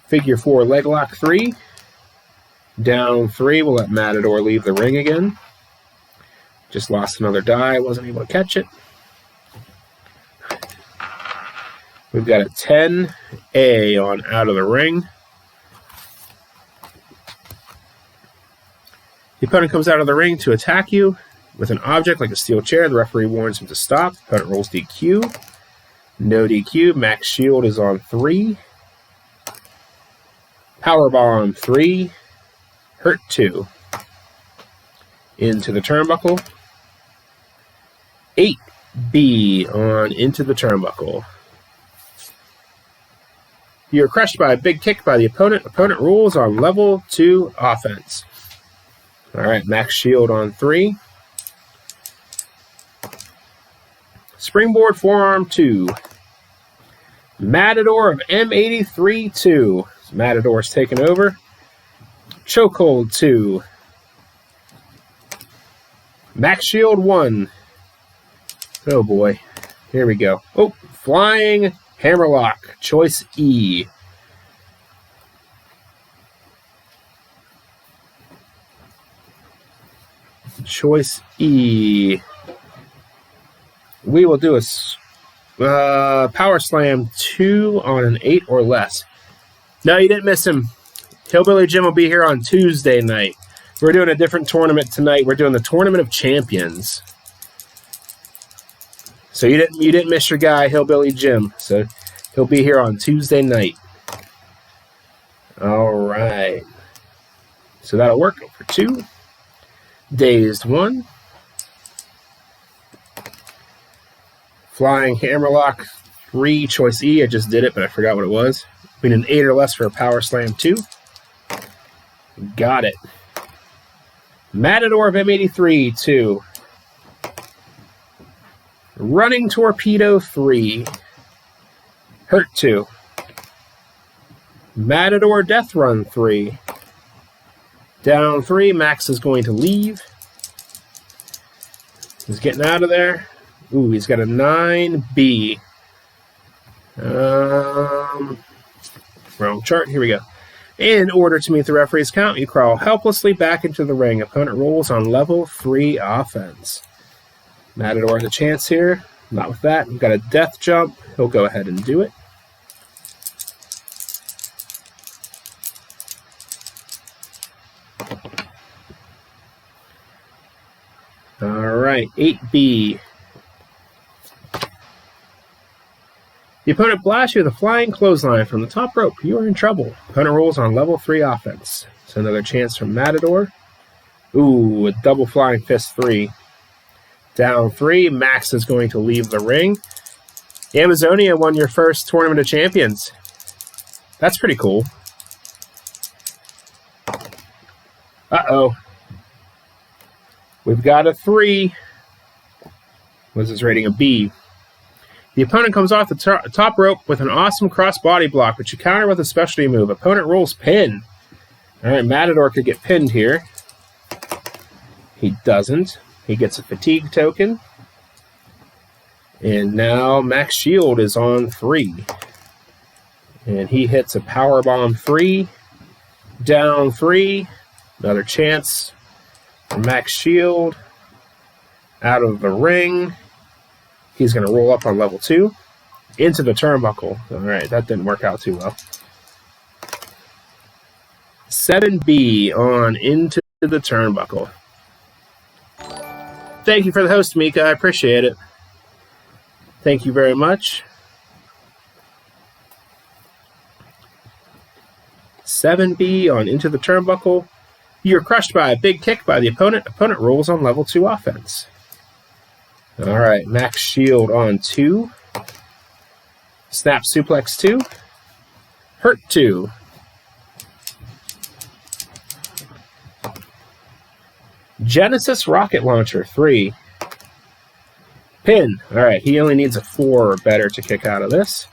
Figure 4 leg lock 3. Down 3, we'll let Matador leave the ring again. Just lost another die, wasn't able to catch it. We've got a 10A on out of the ring. The opponent comes out of the ring to attack you with an object like a steel chair. The referee warns him to stop. The opponent rolls DQ. No DQ. Max Shield is on 3. Powerbomb 3. Hurt 2. Into the turnbuckle. 8B on into the turnbuckle. You're crushed by a big kick by the opponent. Opponent rules on level 2 offense. All right, Max Shield on 3. Springboard forearm 2. Matador of M83 2. So Matador's taken over. Chokehold 2. Max Shield 1. Oh boy. Here we go. Oh, flying hammerlock. Choice E. Choice E. We will do a power slam 2 on an 8 or less. No, you didn't miss him. Hillbilly Jim will be here on Tuesday night. We're doing a different tournament tonight. We're doing the Tournament of Champions. So you didn't miss your guy, Hillbilly Jim. So he'll be here on Tuesday night. All right. So that'll work for 2. Dazed 1. Flying Hammerlock 3, choice E. I just did it, but I forgot what it was. We need an 8 or less for a Power Slam 2. Got it. Matador of M83 2. Running Torpedo 3. Hurt 2. Matador Death Run 3. Down 3. Max is going to leave. He's getting out of there. Ooh, he's got a 9B. Wrong chart. Here we go. In order to meet the referee's count, you crawl helplessly back into the ring. Opponent rolls on level 3 offense. Matador has a chance here. Not with that. We've got a death jump. He'll go ahead and do it. All right, 8B. The opponent blasts you with a flying clothesline from the top rope. You are in trouble. Opponent rolls on level 3 offense. So another chance from Matador. Ooh, a double flying fist 3. Down 3. Max is going to leave the ring. Amazonia won your first Tournament of Champions. That's pretty cool. Uh-oh. We've got a 3. What's his rating? A B. The opponent comes off the top rope with an awesome cross-body block, which you counter with a specialty move. Opponent rolls pin. All right, Matador could get pinned here. He doesn't. He gets a fatigue token. And now Max Shield is on 3. And he hits a powerbomb 3. Down 3. Another chance for Max Shield. Out of the ring. He's going to roll up on level 2. Into the turnbuckle. All right, that didn't work out too well. 7B on into the turnbuckle. Thank you for the host, Mika. I appreciate it. Thank you very much. 7B on into the turnbuckle. You're crushed by a big kick by the opponent. Opponent rolls on level 2 offense. All right, Max Shield on 2. Snap Suplex 2. Hurt 2. Genesis Rocket Launcher 3. Pin. All right, he only needs a 4 or better to kick out of this.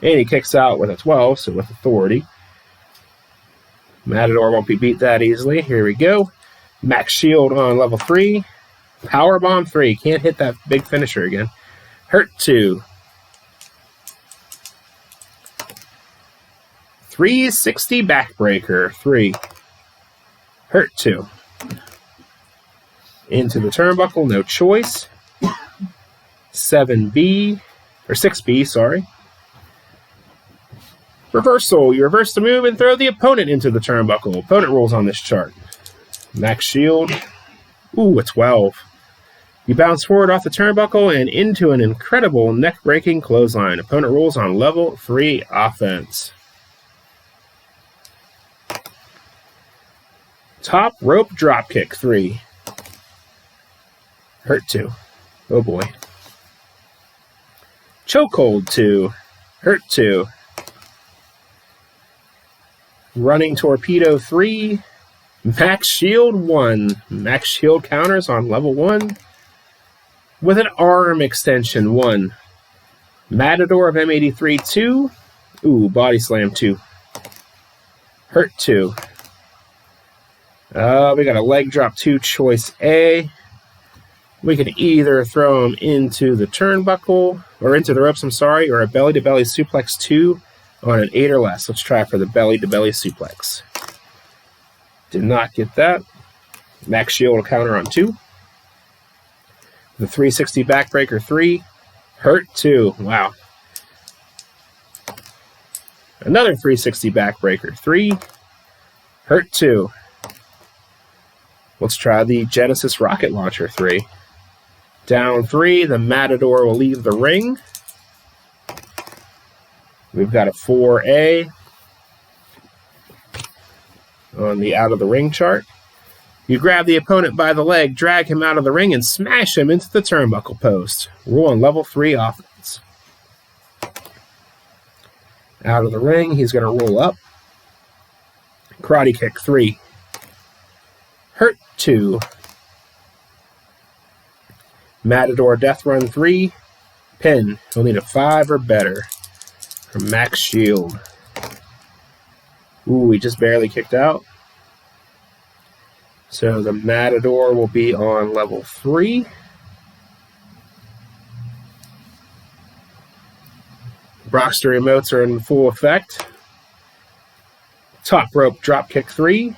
And he kicks out with a 12, so with authority. Matador won't be beat that easily. Here we go. Max Shield on level 3. Powerbomb 3. Can't hit that big finisher again. Hurt 2. 360 Backbreaker 3. Hurt 2. Into the turnbuckle. No choice. 7B. Or 6B, sorry. Reversal. You reverse the move and throw the opponent into the turnbuckle. Opponent rolls on this chart. Max Shield. Ooh, a 12. You bounce forward off the turnbuckle and into an incredible neck-breaking clothesline. Opponent rolls on level 3 offense. Top rope dropkick 3. Hurt 2. Oh boy. Chokehold 2. Hurt 2. Running torpedo 3. Max Shield 1. Max Shield counters on level 1. With an arm extension 1. Matador of M83 2. Ooh, body slam 2. Hurt 2. We got a leg drop 2, choice A. We can either throw him into the turnbuckle, or into the ropes, I'm sorry, or a belly-to-belly suplex 2 on an 8 or less. Let's try for the belly-to-belly suplex. Did not get that. Max Shield will counter on 2. The 360 backbreaker 3. Hurt 2. Wow. Another 360 backbreaker 3. Hurt 2. Let's try the Genesis rocket launcher 3. Down 3. The Matador will leave the ring. We've got a 4A on the out of the ring chart. You grab the opponent by the leg, drag him out of the ring, and smash him into the turnbuckle post. Rule on level 3 offense. Out of the ring, he's going to roll up. Karate kick 3. Hurt 2. Matador death run 3. Pin. He'll need a 5 or better. From Max Shield. Ooh, he just barely kicked out. So the Matador will be on level 3. Brockster emotes are in full effect. Top rope dropkick 3.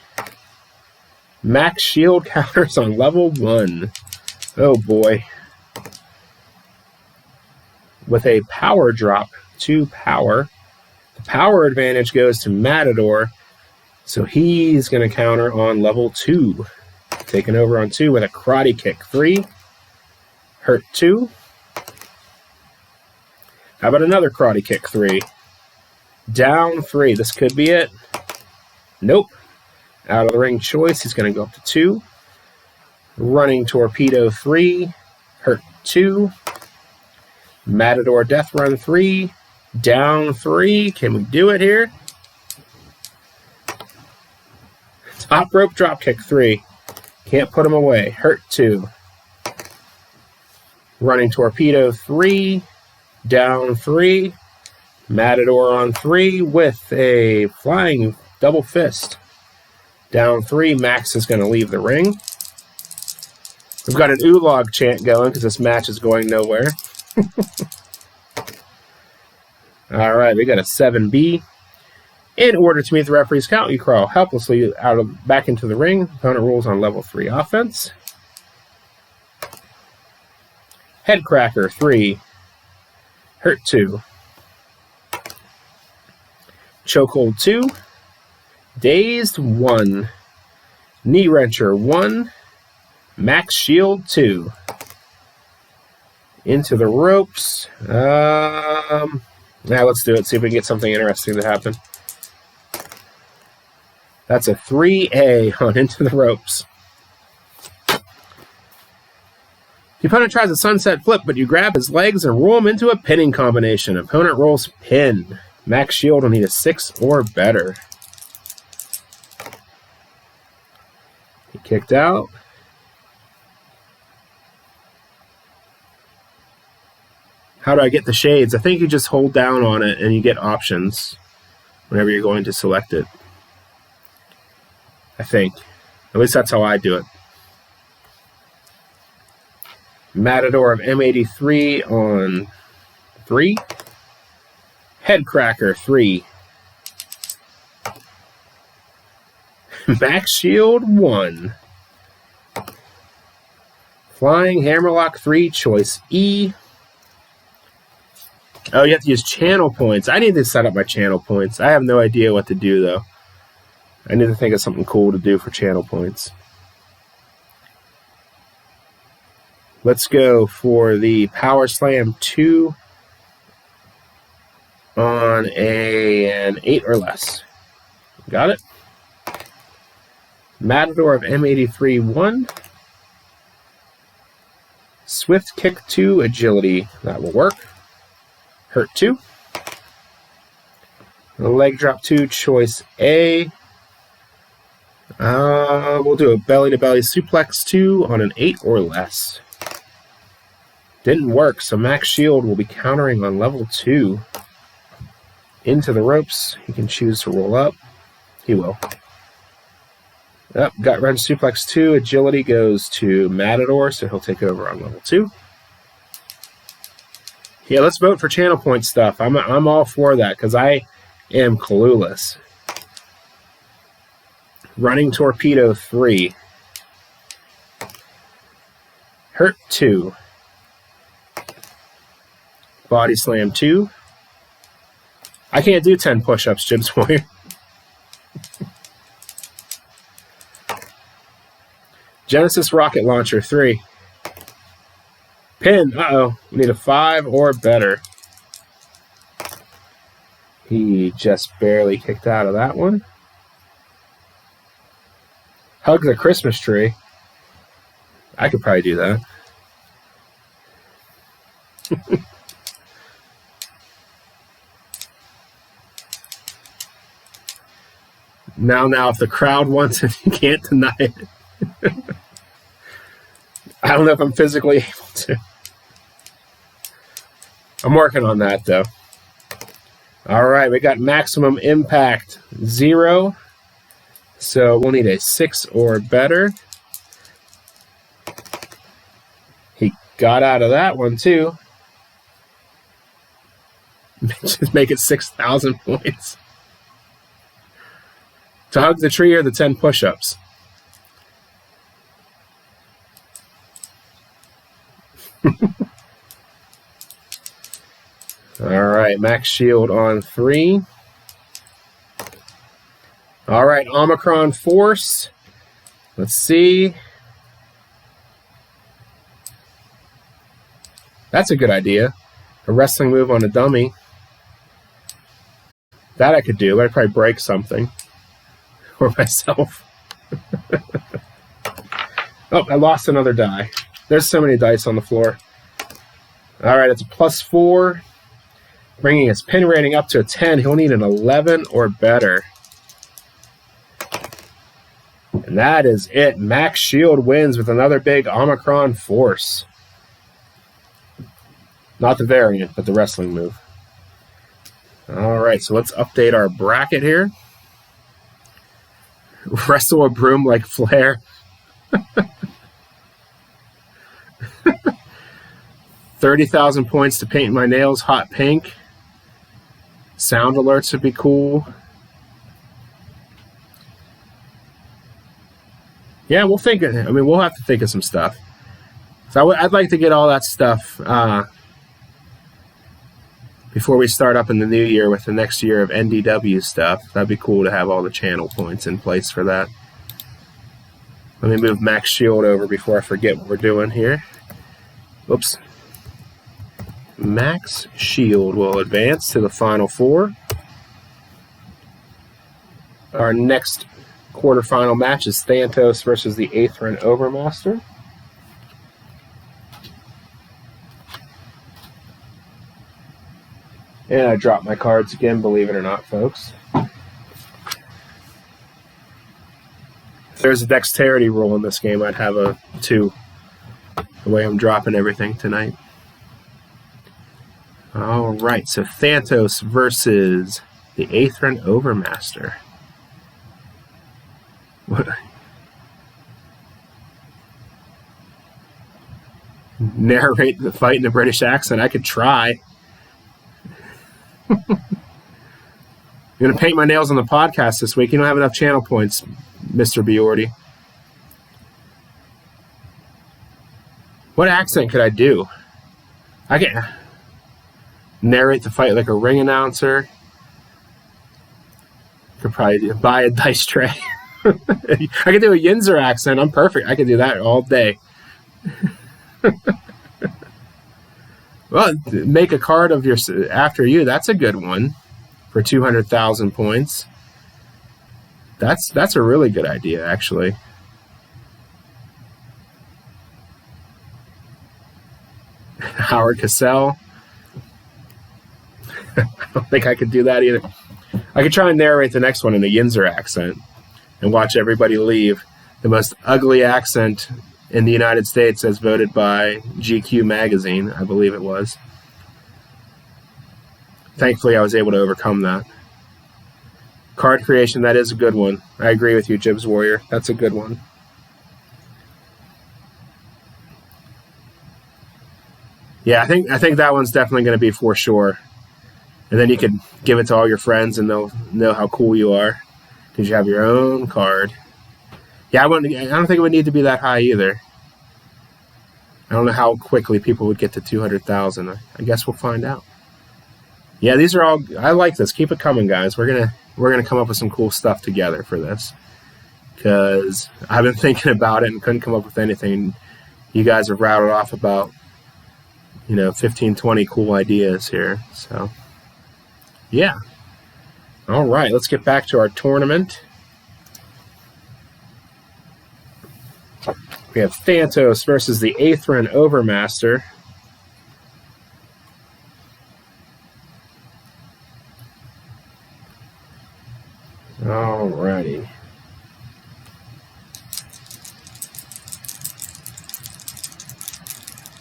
Max Shield counters on level 1. Oh boy. With a power drop 2 power. The power advantage goes to Matador. So he's going to counter on level 2. Taking over on 2 with a karate kick 3. Hurt 2. How about another karate kick 3? Down 3. This could be it. Nope. Out of the ring choice. He's going to go up to 2. Running torpedo 3. Hurt 2. Matador death run 3. Down 3. Can we do it here? Top rope dropkick 3. Can't put him away. Hurt 2. Running torpedo 3. Down 3. Matador on 3 with a flying double fist. Down 3. Max is going to leave the ring. We've got an Oolog chant going because this match is going nowhere. All right, we got a 7B. In order to meet the referee's count, you crawl helplessly back into the ring. Opponent rolls on level 3 offense. Headcracker 3. Hurt 2. Chokehold 2. Dazed 1. Knee wrencher 1. Max Shield 2. Into the ropes. Now let's do it. See if we can get something interesting to happen. That's a 3A on into the ropes. The opponent tries a sunset flip, but you grab his legs and roll him into a pinning combination. Opponent rolls pin. Max Shield will need a 6 or better. He kicked out. How do I get the shades? I think you just hold down on it and you get options whenever you're going to select it. I think. At least that's how I do it. Matador of M83 on 3. Headcracker 3. Max Shield 1. Flying Hammerlock 3, choice E. Oh, you have to use channel points. I need to set up my channel points. I have no idea what to do, though. I need to think of something cool to do for channel points. Let's go for the Power Slam 2 on an 8 or less. Got it? Matador of M83 1. Swift Kick 2, Agility. That will work. Hurt 2. Leg Drop 2, Choice A. We'll do a belly-to-belly suplex 2 on an 8 or less. Didn't work, so Max Shield will be countering on level 2. Into the ropes. He can choose to roll up. He will. Yep, Gut Wrench Suplex 2. Agility goes to Matador, so he'll take over on level 2. Yeah, let's vote for channel point stuff. I'm all for that, because I am clueless. Running Torpedo 3. Hurt 2. Body Slam 2. I can't do 10 push-ups, Jim's Warrior. Genesis Rocket Launcher 3. Pin. Uh-oh. We need a 5 or better. He just barely kicked out of that one. Hug the Christmas tree. I could probably do that. Now, if the crowd wants it, you can't deny it. I don't know if I'm physically able to. I'm working on that, though. All right, we got Maximum Impact 0. So we'll need a 6 or better. He got out of that one, too. Just make it 6,000 points. To hug the tree or the 10 push-ups? All right, Max Shield on 3. All right, Omicron Force. Let's see. That's a good idea. A wrestling move on a dummy. That I could do, but I'd probably break something. Or myself. Oh, I lost another die. There's so many dice on the floor. All right, it's a +4. Bringing his pin rating up to a 10. He'll need an 11 or better. And that is it. Max Shield wins with another big Omicron Force. Not the variant, but the wrestling move. All right, so let's update our bracket here. Wrestle a broom like Flair. 30,000 points to paint my nails hot pink. Sound alerts would be cool. Yeah, we'll think of it. I mean, we'll have to think of some stuff. So I'd like to get all that stuff before we start up in the new year with the next year of NDW stuff. That'd be cool to have all the channel points in place for that. Let me move Max Shield over before I forget what we're doing here. Oops. Max Shield will advance to the Final Four. Our next quarterfinal match is Thantos versus the Aethran Overmaster. And I dropped my cards again, believe it or not, folks. If there's a dexterity rule in this game, I'd have a 2. The way I'm dropping everything tonight. All right, so Thantos versus the Aethran Overmaster. What? Narrate the fight in a British accent. I could try. I'm going to paint my nails on the podcast this week. You don't have enough channel points, Mr. Biordi. What accent could I do? I can narrate the fight like a ring announcer. Could probably buy a dice tray. I could do a Yinzer accent. I'm perfect. I could do that all day. Well, make a card of your after you. That's a good one for 200,000 points. That's a really good idea, actually. Howard Cosell. I don't think I could do that either. I could try and narrate the next one in a Yinzer accent and watch everybody leave. The most ugly accent in the United States as voted by GQ magazine, I believe it was. Thankfully, I was able to overcome that. Card creation, that is a good one. I agree with you, Jibs Warrior. That's a good one. Yeah, I think that one's definitely going to be for sure. And then you could give it to all your friends and they'll know how cool you are because you have your own card. Yeah, I don't think it would need to be that high either. I don't know how quickly people would get to 200,000. I guess we'll find out. Yeah, these are all. I like this. Keep it coming, guys. We're gonna come up with some cool stuff together for this because I've been thinking about it and couldn't come up with anything. You guys have rattled off about 15, 20 cool ideas here. So yeah. All right, let's get back to our tournament. We have Thantos versus the Aethrin Overmaster. Alrighty.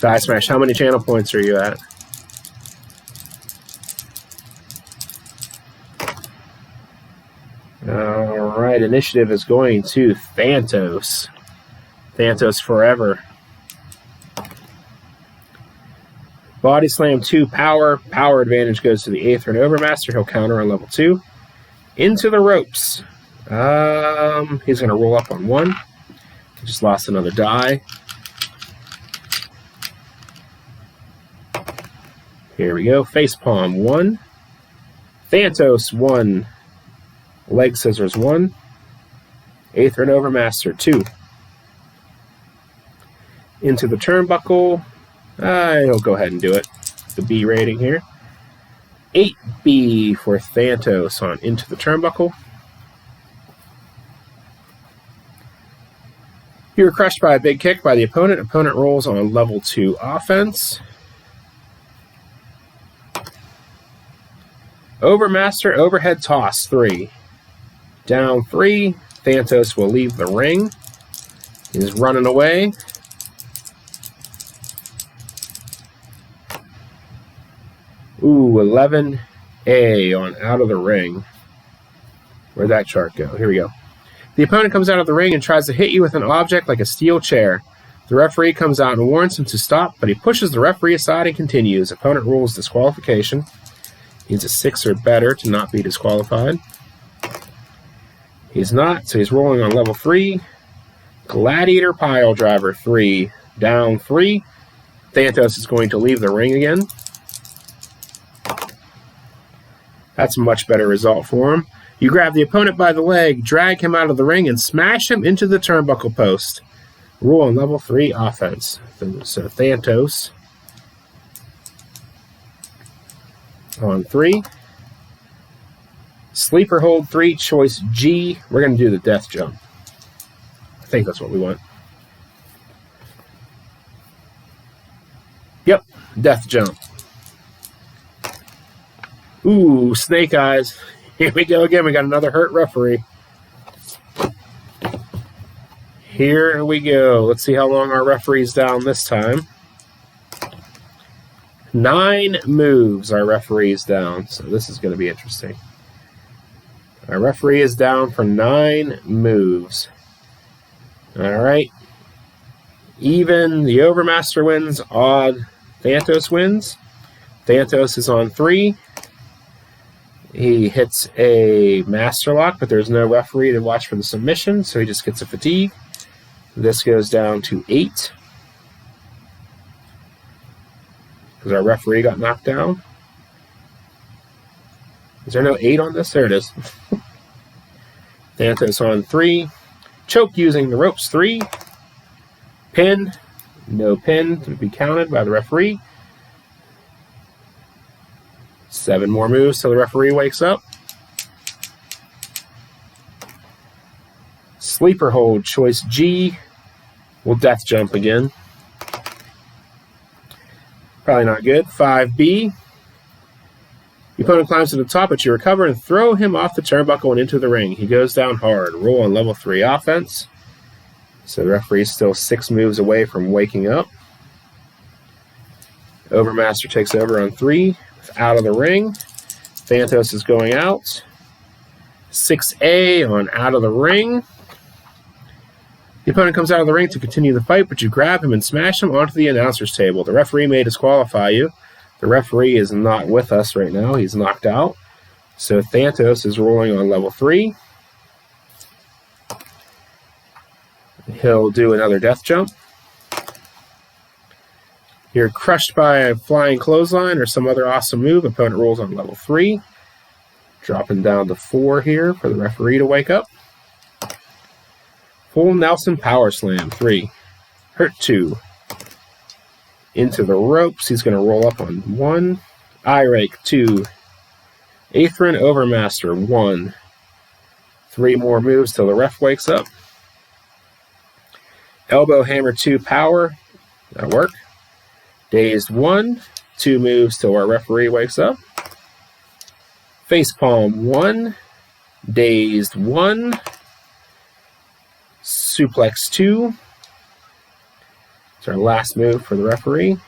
Die Smash, how many channel points are you at? Alright, initiative is going to Thantos. Thantos forever. Body Slam 2 power. Power advantage goes to the Aethrin Overmaster. He'll counter on level 2. Into the ropes. He's going to roll up on 1. He just lost another die. Here we go. Facepalm 1. Thantos 1. Leg Scissors 1. Aethrin Overmaster 2. Into the turnbuckle. He'll go ahead and do it. The B rating here. 8B for Thantos on Into the Turnbuckle. You were crushed by a big kick by the opponent. Opponent rolls on level 2 offense. Overmaster overhead toss 3. Down 3. Thantos will leave the ring. He's running away. Ooh, 11A on out of the ring. Where'd that chart go? Here we go. The opponent comes out of the ring and tries to hit you with an object like a steel chair. The referee comes out and warns him to stop, but he pushes the referee aside and continues. Opponent rules disqualification. Needs a 6 or better to not be disqualified. He's not, so he's rolling on level 3. Gladiator Pile Driver 3. Down 3. Thantos is going to leave the ring again. That's a much better result for him. You grab the opponent by the leg, drag him out of the ring, and smash him into the turnbuckle post. Rule on level 3 offense. So Thantos on 3. Sleeper hold 3, choice G. We're going to do the death jump. I think that's what we want. Yep, death jump. Ooh, Snake Eyes. Here we go again. We got another hurt referee. Here we go. Let's see how long our referee's down this time. 9 moves our referee's down. So this is going to be interesting. Our referee is down for 9 moves. All right. Even, the Overmaster wins. Odd, Thantos wins. Thantos is on 3. He hits a Master Lock, but there's no referee to watch for the submission, so he just gets a fatigue. This goes down to 8. Because our referee got knocked down. Is there no 8 on this? There it is. Thantos on 3. Choke using the ropes 3. Pin. No pin to be counted by the referee. 7 more moves till the referee wakes up. Sleeper hold, choice G. We'll death jump again. Probably not good. 5B. The opponent climbs to the top, but you recover and throw him off the turnbuckle and into the ring. He goes down hard. Roll on level 3 offense. So the referee is still 6 moves away from waking up. Overmaster takes over on 3. Out of the ring. Thantos is going out. 6A on out of the ring. The opponent comes out of the ring to continue the fight, but you grab him and smash him onto the announcer's table. The referee may disqualify you. The referee is not with us right now. He's knocked out. So Thantos is rolling on level 3. He'll do another death jump. You're crushed by a flying clothesline or some other awesome move. Opponent rolls on level 3. Dropping down to 4 here for the referee to wake up. Full Nelson Power Slam, 3. Hurt 2. Into the ropes. He's going to roll up on 1. Eye Rake, 2. Atherin Overmaster, 1. 3 more moves till the ref wakes up. Elbow Hammer, 2 power. That'll work. Dazed, 1. 2 moves till our referee wakes up. Facepalm, 1. Dazed, 1. Suplex, 2. It's our last move for the referee.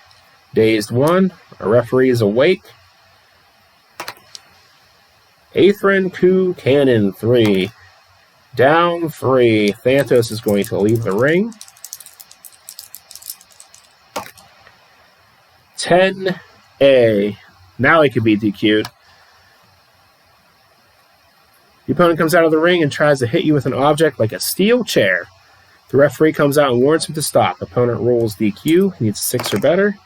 Dazed, 1. Our referee is awake. Atherin Coup Cannon, 3. Down 3. Thantos is going to leave the ring. 10A. Now he could be DQ'd. The opponent comes out of the ring and tries to hit you with an object like a steel chair. The referee comes out and warns him to stop. Opponent rolls DQ. He needs 6 or better.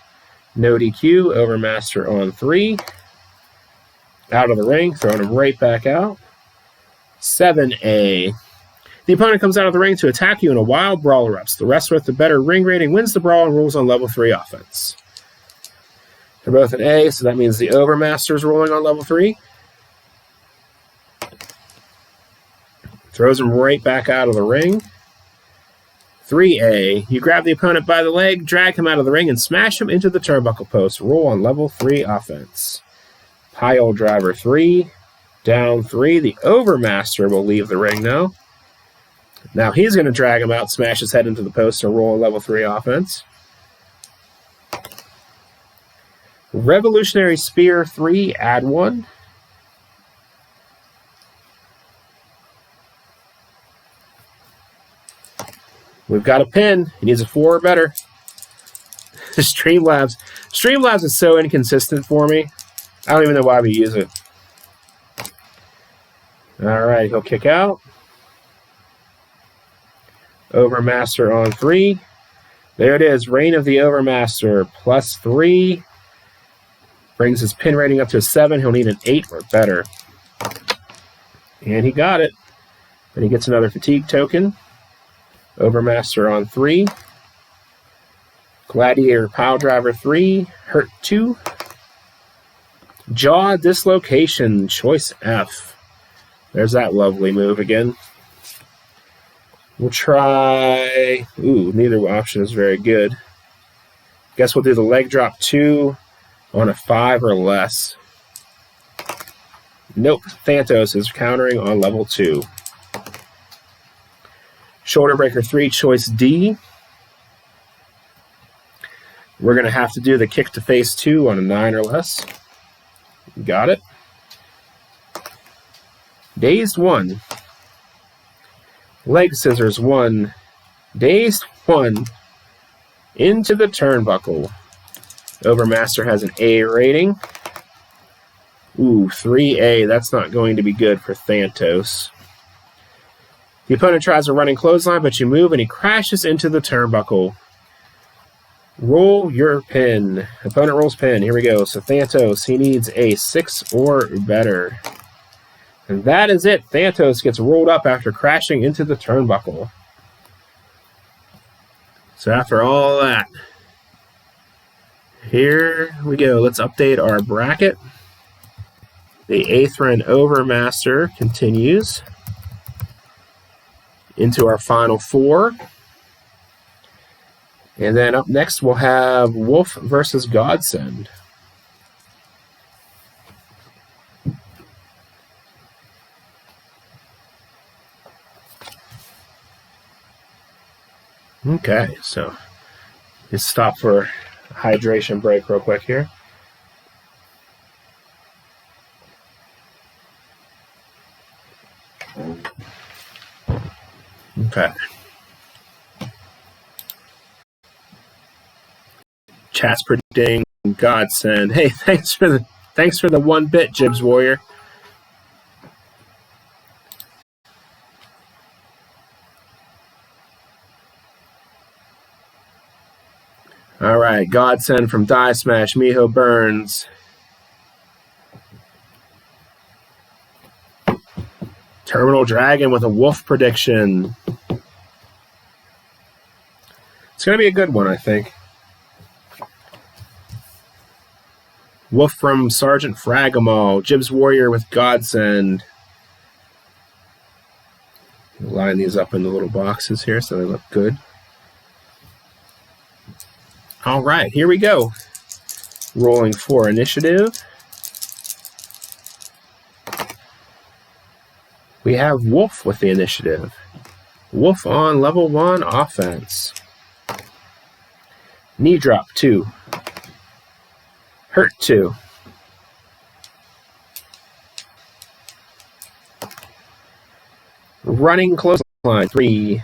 No DQ. Overmaster on 3. Out of the ring. Throwing him right back out. 7A. The opponent comes out of the ring to attack you in a wild brawl erupts. The wrestler with the better ring rating wins the brawl and rolls on level 3 offense. They're both an A, so that means the Overmaster is rolling on level 3. Throws him right back out of the ring. 3A. You grab the opponent by the leg, drag him out of the ring, and smash him into the turnbuckle post. Roll on level 3 offense. Pile Driver, 3. Down 3. The Overmaster will leave the ring now. Now he's going to drag him out, smash his head into the post, and roll on level 3 offense. Revolutionary Spear, 3. Add 1. We've got a pin. He needs a 4 or better. Streamlabs is so inconsistent for me. I don't even know why we use it. All right, he'll kick out. Overmaster on 3. There it is. Reign of the Overmaster plus 3. Brings his pin rating up to a 7. He'll need an 8 or better. And he got it. And he gets another fatigue token. Overmaster on 3. Gladiator Pile Driver, 3. Hurt 2. Jaw Dislocation, choice F. There's that lovely move again. We'll try... Ooh, neither option is very good. Guess we'll do the leg drop 2 on a 5 or less. Nope. Thantos is countering on level 2. Shoulder Breaker 3, choice D. We're going to have to do the kick to face 2 on a 9 or less. Got it. Dazed 1. Leg Scissors 1. Dazed 1. Into the turnbuckle. Overmaster has an A rating. Ooh, 3A. That's not going to be good for Thantos. The opponent tries a running clothesline, but you move and he crashes into the turnbuckle. Roll your pin. Opponent rolls pin. Here we go. So Thantos, he needs a 6 or better. And that is it. Thantos gets rolled up after crashing into the turnbuckle. So after all that, here we go. Let's update our bracket. The Aethrin Overmaster continues into our final four. And then up next, we'll have Wolf versus Godsend. Okay, so let's stop for a hydration break real quick here. Okay. Chat's predicting Godsend. Hey, thanks for the 1 bit, Jibs Warrior. All right, Godsend from Die Smash, Miho Burns. Terminal Dragon with a Wolf prediction. It's going to be a good one, I think. Wolf from Sergeant Fragamal. Jibs Warrior with Godsend. Line these up in the little boxes here so they look good. All right, here we go. Rolling for initiative. We have Wolf with the initiative. Wolf on level 1 offense. Knee drop 2. Hurt 2. Running clothesline 3.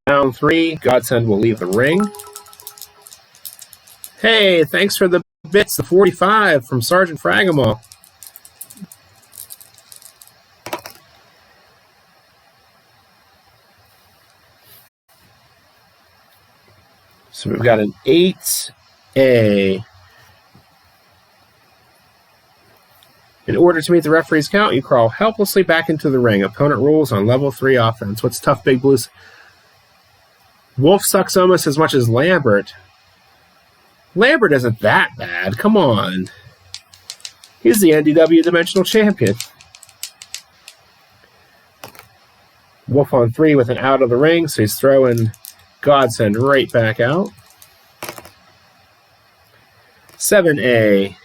Down 3. Godsend will leave the ring. Hey, thanks for the bits, the 45 from Sergeant Fragamal. So we've got an 8A. In order to meet the referee's count, you crawl helplessly back into the ring. Opponent rules on level 3 offense. What's tough, Big Blues? Wolf sucks almost as much as Lambert. Lambert isn't that bad. Come on. He's the NDW Dimensional Champion. Wolf on 3 with an out of the ring, so he's throwing Godsend right back out. 7A.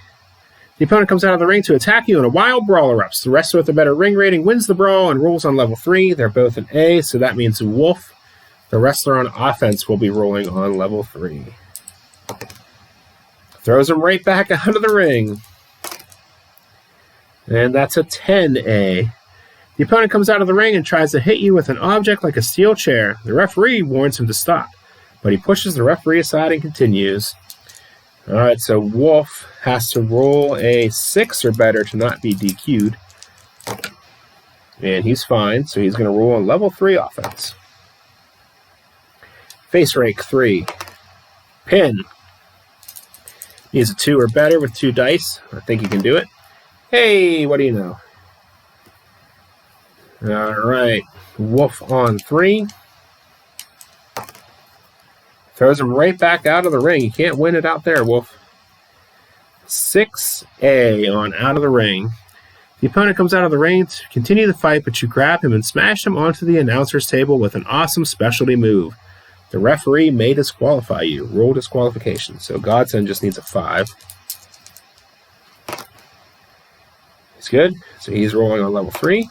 The opponent comes out of the ring to attack you, and a wild brawl erupts. The wrestler with a better ring rating wins the brawl and rolls on level 3. They're both an A, so that means Wolf, the wrestler on offense, will be rolling on level 3. Throws him right back out of the ring. And that's a 10A. The opponent comes out of the ring and tries to hit you with an object like a steel chair. The referee warns him to stop, but he pushes the referee aside and continues. All right, so Wolf has to roll a 6 or better to not be DQ'd. And he's fine, so he's going to roll on level 3 offense. Face rake 3. Pin. Needs a 2 or better with 2 dice. I think he can do it. Hey, what do you know? All right, Wolf on 3. Throws him right back out of the ring. You can't win it out there, Wolf. 6A on out of the ring. The opponent comes out of the ring to continue the fight, but you grab him and smash him onto the announcer's table with an awesome specialty move. The referee may disqualify you. Roll disqualification. So Godsend just needs a 5. He's good. So he's rolling on level 3.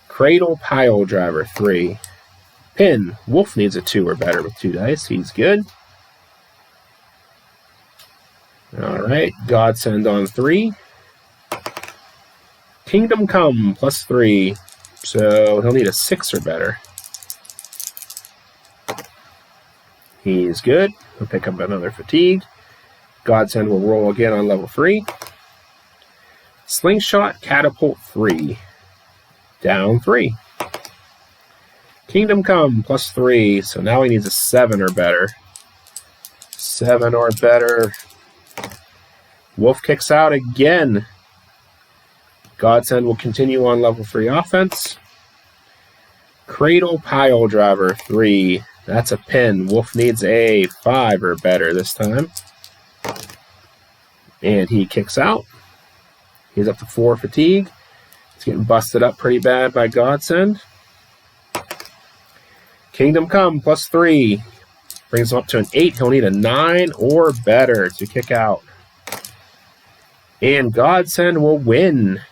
Cradle Pile Driver 3. Pin. Wolf needs a 2 or better with 2 dice. He's good. All right. Godsend on 3. Kingdom Come plus 3. So he'll need a 6 or better. He's good. He'll pick up another fatigue. Godsend will roll again on level 3. Slingshot Catapult 3. Down 3. Kingdom Come plus 3. So now he needs a 7 or better. 7 or better. Wolf kicks out again. Godsend will continue on level 3 offense. Cradle Pile Driver 3. That's a pin. Wolf needs a 5 or better this time. And he kicks out. He's up to 4 fatigue. He's getting busted up pretty bad by Godsend. Kingdom Come, +3. Brings him up to an 8. He'll need a 9 or better to kick out. And Godsend will win.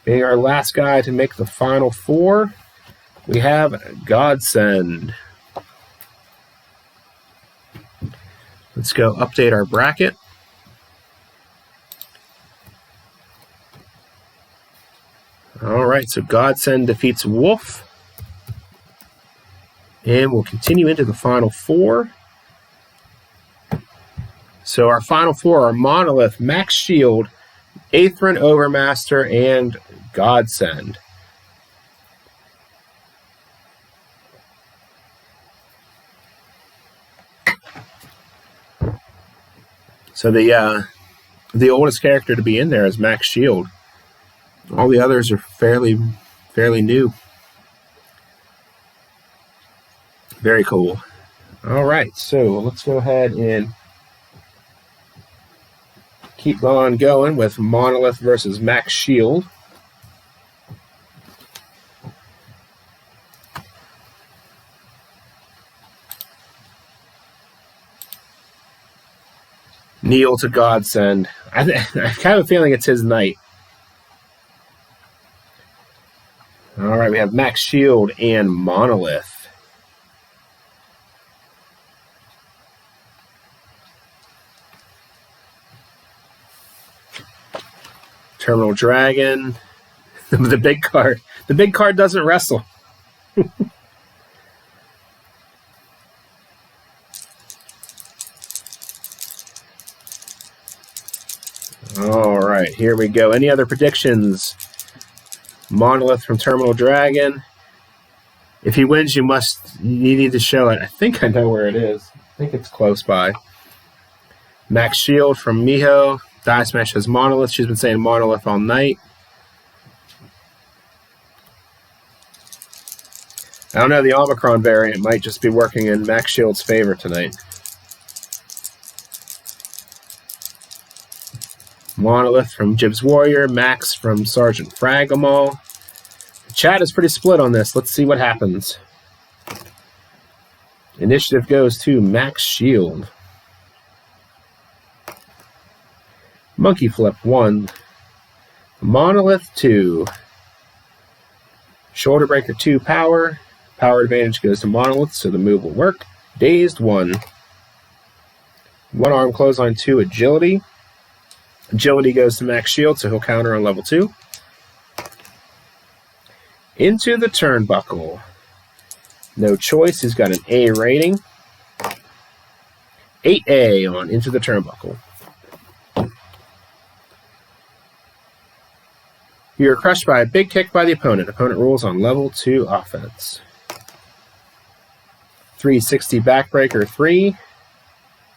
Being our last guy to make the final 4, we have Godsend. Let's go update our bracket. All right, so Godsend defeats Wolf. And we'll continue into the final 4. So our final 4 are Monolith, Max Shield, Aethrin Overmaster, and Godsend. So the oldest character to be in there is Max Shield. All the others are fairly new. Very cool. All right, so let's go ahead and keep on going with Monolith versus Max Shield. Kneel to Godsend. I have a feeling it's his night. All right, we have Max Shield and Monolith. Terminal Dragon. The big card. The big card doesn't wrestle. All right, here we go. Any other predictions? Monolith from Terminal Dragon. If he wins, you need to show it. I think I know where it is. I think it's close by. Max Shield from Miho. Die Smash has Monolith. She's been saying Monolith all night. I don't know, the Omicron variant might just be working in Max Shield's favor tonight. Monolith from Jib's Warrior. Max from Sergeant Fragamal. The chat is pretty split on this. Let's see what happens. Initiative goes to Max Shield. Monkey Flip 1. Monolith 2. Shoulder Breaker 2 power. Power advantage goes to Monolith, so the move will work. Dazed 1. One arm clothesline 2 agility. Agility goes to Max Shield, so he'll counter on level 2. Into the Turnbuckle. No choice, he's got an A rating. 8A on Into the Turnbuckle. You're crushed by a big kick by the opponent. Opponent rolls on level 2 offense. 360 backbreaker 3.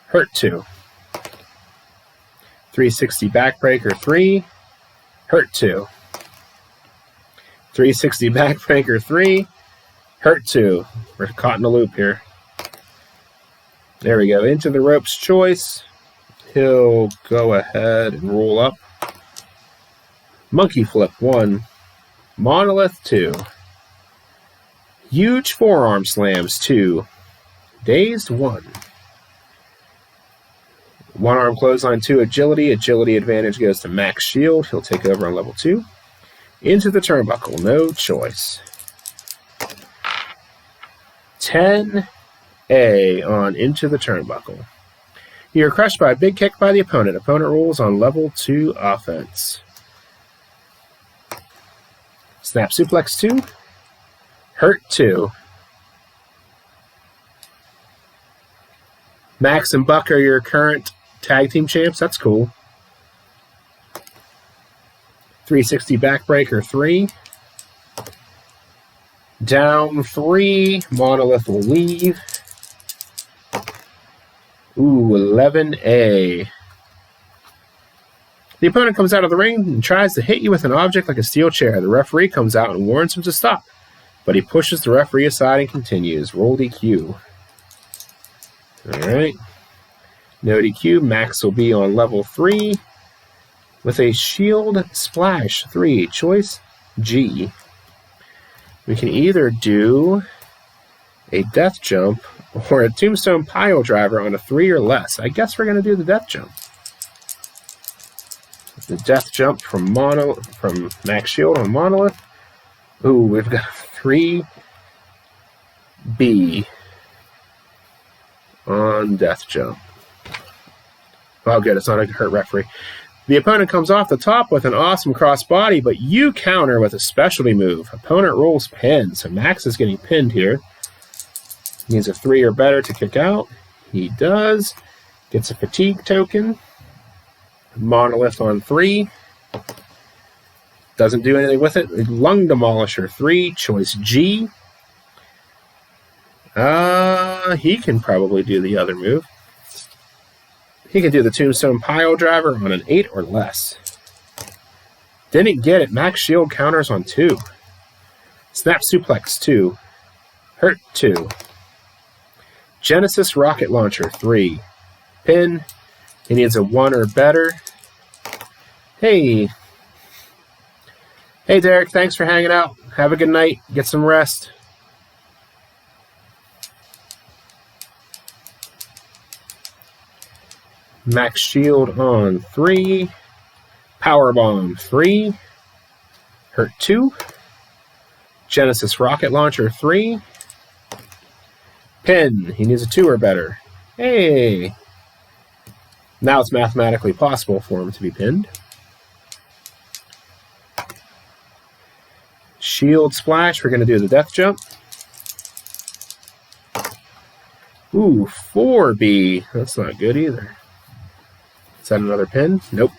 Hurt 2. 360 backbreaker 3. Hurt 2. 360 backbreaker 3. Hurt 2. We're caught in a loop here. There we go. Into the ropes choice. He'll go ahead and roll up. Monkey Flip 1. Monolith 2. Huge forearm slams 2. Dazed 1. One arm clothesline 2 agility. Agility advantage goes to Max Shield. He'll take over on level 2. Into the Turnbuckle. No choice. 10A on Into the Turnbuckle. You're crushed by a big kick by the opponent. Opponent rolls on level 2 offense. Snap Suplex 2. Hurt 2. Max and Buck are your current tag team champs. That's cool. 360 backbreaker 3. Down 3. Monolith will leave. Ooh, 11A. The opponent comes out of the ring and tries to hit you with an object like a steel chair. The referee comes out and warns him to stop, but he pushes the referee aside and continues. Roll DQ. Alright. No DQ. Max will be on level 3 with a Shield Splash 3. Choice G. We can either do a Death Jump or a Tombstone Pile Driver on a 3 or less. I guess we're going to do the Death Jump. The Death Jump from Max Shield on Monolith. Ooh, we've got 3B on Death Jump. Oh, good. It's not a hurt referee. The opponent comes off the top with an awesome crossbody, but you counter with a specialty move. Opponent rolls pin, so Max is getting pinned here. Needs a 3 or better to kick out. He does. Gets a fatigue token. Monolith on 3. Doesn't do anything with it. Lung Demolisher 3. Choice G. He can probably do the other move. He can do the Tombstone Pile Driver on an 8 or less. Didn't get it. Max Shield counters on 2. Snap Suplex 2. Hurt 2. Genesis Rocket Launcher 3. Pin. He needs a 1 or better. Hey. Hey, Derek. Thanks for hanging out. Have a good night. Get some rest. Max Shield on 3. Powerbomb 3. Hurt 2. Genesis Rocket Launcher 3. Pin. He needs a 2 or better. Hey. Now it's mathematically possible for him to be pinned. Shield Splash. We're going to do the Death Jump. Ooh, 4B. That's not good either. Is that another pin? Nope.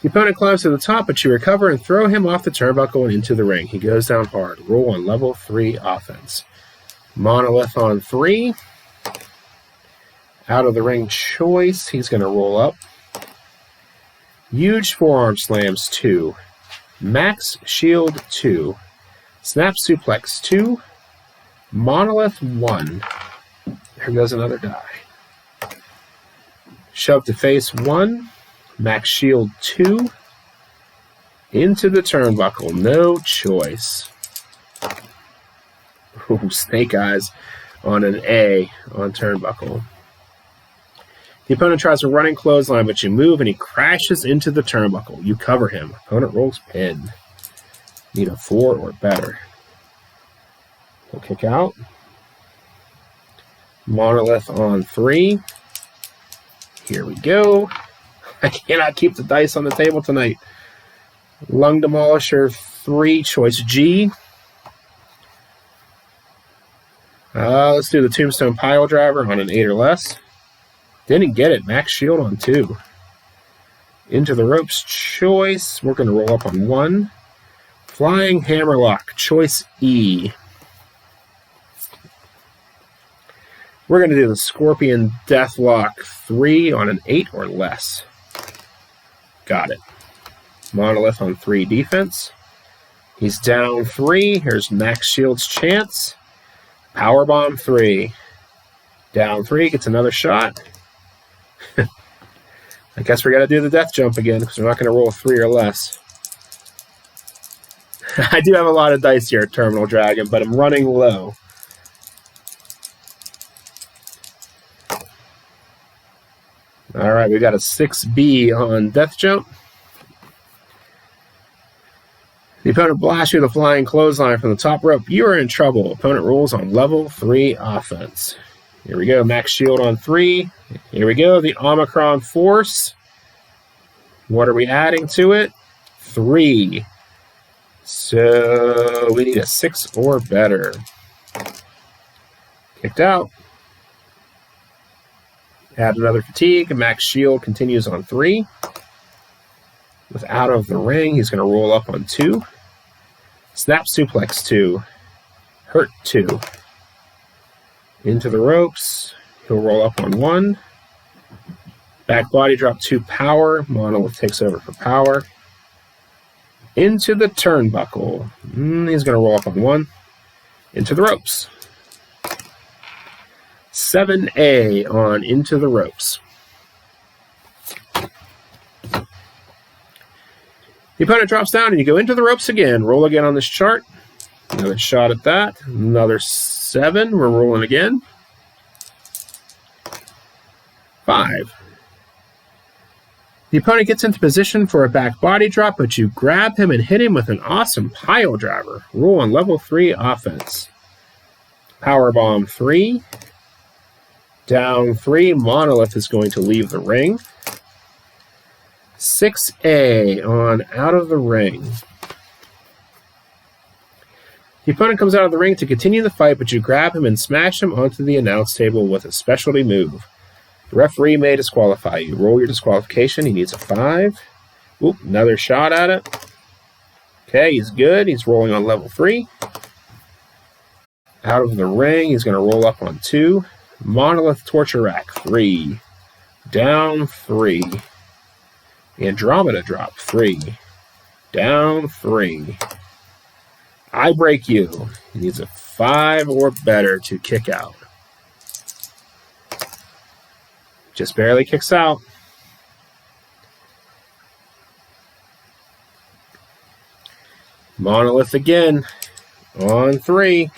The opponent climbs to the top, but you recover and throw him off the turnbuckle and into the ring. He goes down hard. Roll on level 3 offense. Monolith on 3. Out of the ring choice. He's going to roll up. Huge forearm slams 2. Max Shield 2. Snap Suplex 2. Monolith 1. There goes another die. Shove to face 1. Max Shield 2. Into the turnbuckle. No choice. Ooh, Snake Eyes on an A on turnbuckle. The opponent tries a running clothesline, but you move and he crashes into the turnbuckle. You cover him. Opponent rolls pin. Need a 4 or better. He'll kick out. Monolith on 3. Here we go. I cannot keep the dice on the table tonight. Lung Demolisher 3, choice G. Let's do the Tombstone Pile Driver on an 8 or less. Didn't get it. Max Shield on 2. Into the ropes choice. We're going to roll up on 1. Flying Hammerlock, choice E. We're going to do the Scorpion Deathlock 3 on an 8 or less. Got it. Monolith on 3 defense. He's down 3. Here's Max Shield's chance. Powerbomb 3. Down 3. Gets another shot. I guess we got to do the Death Jump again because we're not going to roll 3 or less. I do have a lot of dice here at Terminal Dragon, but I'm running low. All right, we got a 6B on Death Jump. The opponent blasts you with a flying clothesline from the top rope. You are in trouble. Opponent rolls on level 3 offense. Here we go. Max Shield on 3. Here we go. The Omicron Force. What are we adding to it? 3. So we need a 6 or better. Kicked out. Add another fatigue. Max Shield continues on 3. With out of the ring, he's going to roll up on 2. Snap Suplex 2. Hurt 2. Into the ropes. He'll roll up on 1. Back body drop 2 power. Monolith takes over for power. Into the turnbuckle. He's going to roll up on 1. Into the ropes. 7A on Into the Ropes. The opponent drops down and you go into the ropes again. Roll again on this chart. Another shot at that. Another 7. We're rolling again. 5. The opponent gets into position for a back body drop, but you grab him and hit him with an awesome pile driver. Roll on level 3 offense. Powerbomb 3. Down 3. Monolith is going to leave the ring. 6A on Out of the Ring. The opponent comes out of the ring to continue the fight, but you grab him and smash him onto the announce table with a specialty move. The referee may disqualify you. Roll your disqualification. He needs a 5. Oop, another shot at it. Okay, he's good. He's rolling on level 3. Out of the ring, he's going to roll up on 2. Monolith torture rack, 3. Down 3. Andromeda drop, 3. Down 3. I break you. He needs a 5 or better to kick out. Just barely kicks out. Monolith again on 3.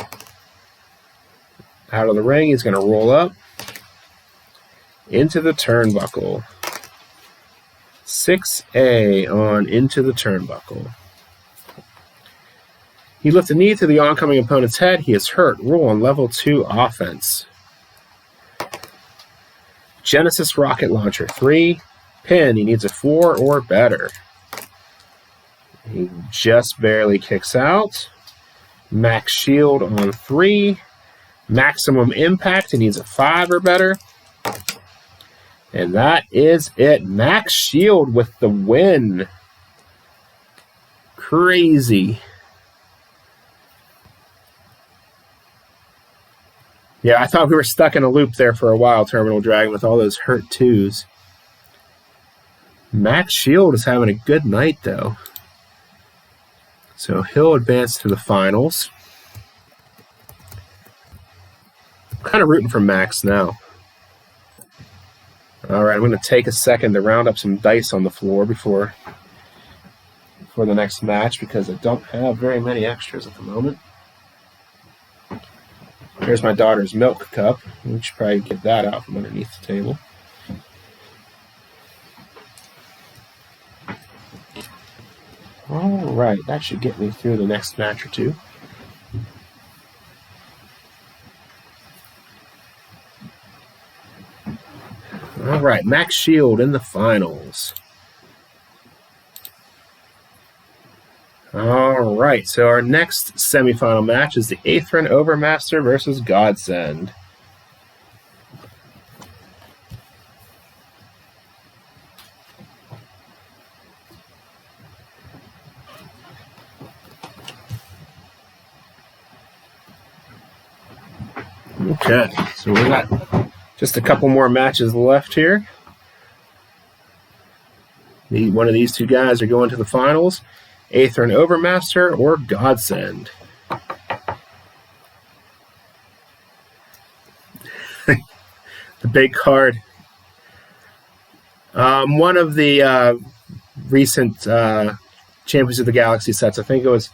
Out of the ring, he's going to roll up into the turnbuckle. 6A on Into the Turnbuckle. He lifts a knee to the oncoming opponent's head. He is hurt. Roll on level 2 offense. Genesis rocket launcher, 3. Pin, he needs a 4 or better. He just barely kicks out. Max shield on 3. Maximum impact, he needs a 5 or better. And that is it. Max shield with the win. Crazy. Yeah, I thought we were stuck in a loop there for a while, Terminal Dragon, with all those hurt 2s. Max Shield is having a good night, though. So he'll advance to the finals. I'm kind of rooting for Max now. All right, I'm going to take a second to round up some dice on the floor before the next match because I don't have very many extras at the moment. Here's my daughter's milk cup. We should probably get that out from underneath the table. All right, that should get me through the next match or two. All right, Max Shield in the finals. All right, so our next semifinal match is the Aethrin Overmaster versus Godsend. Okay, so we got just a couple more matches left here. One of these two guys are going to the finals. Aethrin Overmaster or Godsend. The big card. One of the recent Champions of the Galaxy sets, I think it was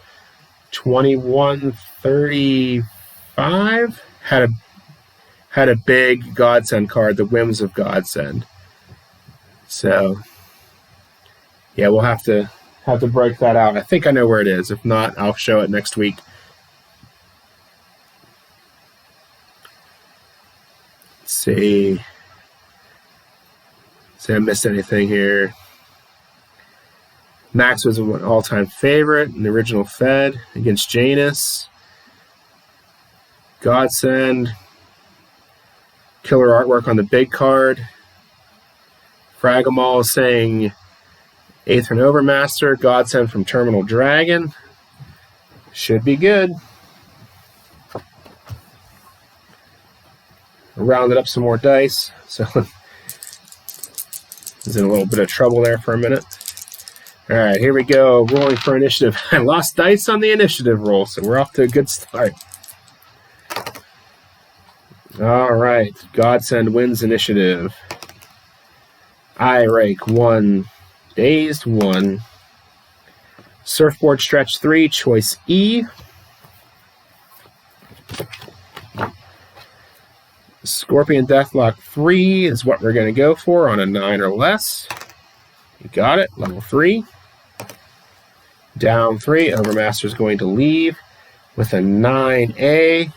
2135, had a big Godsend card, the Whims of Godsend. So, yeah, we'll have to break that out. I think I know where it is. If not, I'll show it next week. Let's see I missed anything here. Max was an all-time favorite in the original Fed against Janus. Godsend. Killer artwork on the big card. Fragamal saying Aethrin Overmaster, Godsend from Terminal Dragon. Should be good. Rounded up some more dice, so was in a little bit of trouble there for a minute. All right, here we go. Rolling for initiative. I lost dice on the initiative roll, so we're off to a good start. All right. Godsend wins initiative. I rake 1. Dazed 1. Surfboard stretch 3. Choice E. Scorpion Deathlock 3 is what we're going to go for on a 9 or less. You got it. Level 3. Down 3. Overmaster is going to leave with a 9A.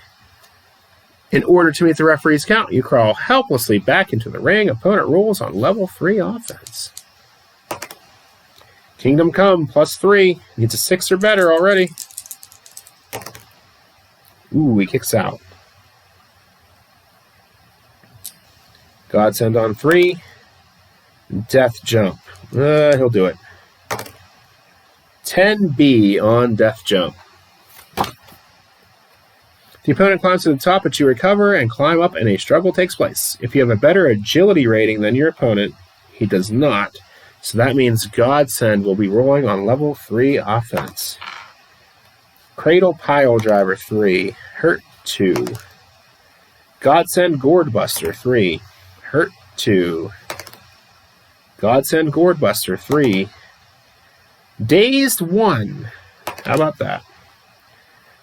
In order to meet the referee's count, you crawl helplessly back into the ring. Opponent rolls on level 3 offense. Kingdom Come, +3. Needs a 6 or better already. Ooh, he kicks out. Godsend on 3. Death Jump. He'll do it. 10B on Death Jump. The opponent climbs to the top, but you recover and climb up, and a struggle takes place. If you have a better agility rating than your opponent, he does not. So that means Godsend will be rolling on level 3 offense. Cradle Pile Driver 3. Hurt 2. Godsend Gourd Buster 3. Hurt 2. Godsend Gourd Buster 3. Dazed 1. How about that?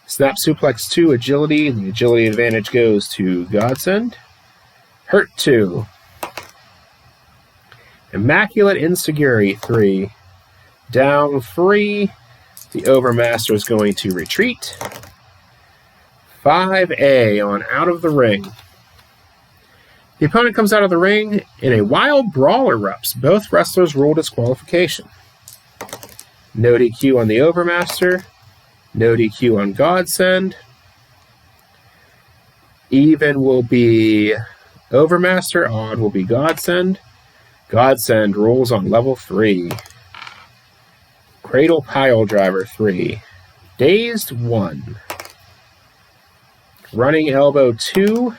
Snap Suplex 2, Agility. The agility advantage goes to Godsend. Hurt 2. Immaculate Insecurity 3. Down 3. The Overmaster is going to retreat. 5A on Out of the Ring. The opponent comes out of the ring and a wild brawl erupts. Both wrestlers roll disqualification. No DQ on the Overmaster. No DQ on Godsend. Even will be Overmaster. Odd will be Godsend. Godsend rolls on level 3. Cradle Pile Driver 3. Dazed 1. Running Elbow 2.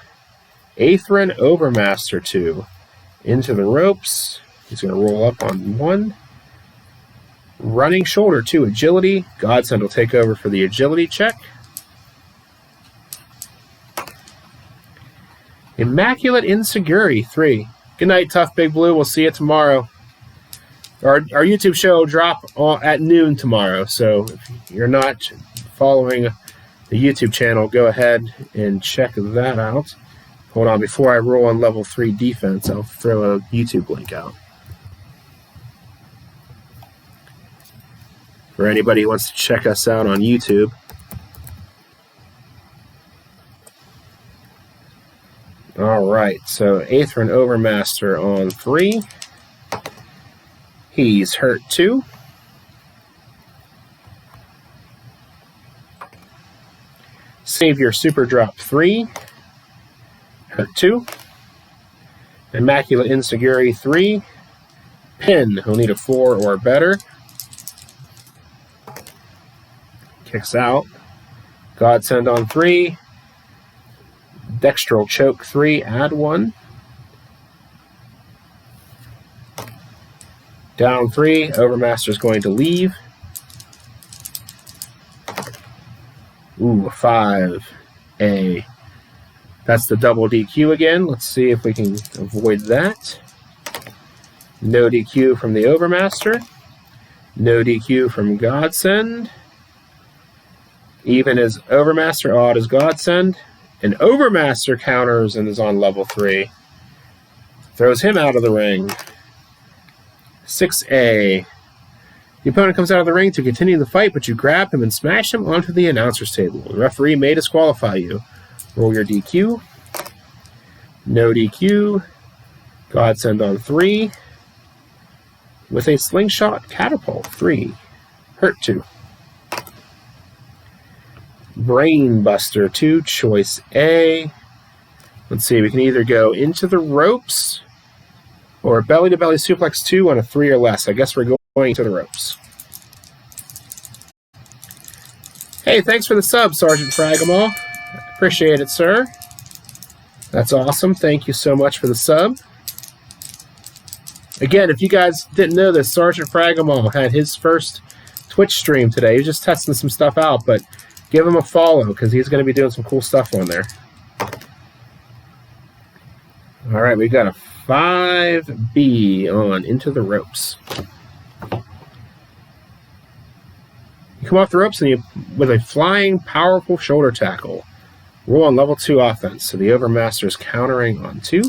Atherin Overmaster 2. Into the ropes. He's going to roll up on 1. Running Shoulder 2. Agility. Godsend will take over for the agility check. Immaculate Insecurity 3. Good night, Tough Big Blue. We'll see you tomorrow. Our YouTube show will drop at noon tomorrow, so if you're not following the YouTube channel, go ahead and check that out. Hold on, before I roll on level 3 defense, I'll throw a YouTube link out. For anybody who wants to check us out on YouTube. All right, so Atherin Overmaster on 3. He's hurt 2. Savior Super Drop 3. Hurt 2. Immaculate Insecurity 3. Pin. He'll need a 4 or better. Kicks out. Godsend on 3. Dextral Choke 3. Add 1. Down 3. Overmaster's going to leave. Ooh, 5A. That's the double DQ again. Let's see if we can avoid that. No DQ from the Overmaster. No DQ from Godsend. Even as Overmaster, odd as Godsend. And Overmaster counters and is on level 3. Throws him out of the ring. 6A. The opponent comes out of the ring to continue the fight, but you grab him and smash him onto the announcer's table. The referee may disqualify you. Roll your DQ. No DQ. Godsend on 3. With a Slingshot Catapult 3. Hurt 2. Brain Buster 2. Choice A. Let's see, we can either go into the ropes or belly-to-belly suplex 2 on a 3 or less. I guess we're going to the ropes. Hey, thanks for the sub, Sergeant Fragamal. Appreciate it, sir. That's awesome. Thank you so much for the sub. Again, if you guys didn't know this, Sergeant Fragamal had his first Twitch stream today. He was just testing some stuff out, but give him a follow because he's going to be doing some cool stuff on there. All right, we've got a 5B on Into the Ropes. You come off the ropes and with a flying, powerful shoulder tackle. Roll on level 2 offense, so the Overmaster is countering on 2.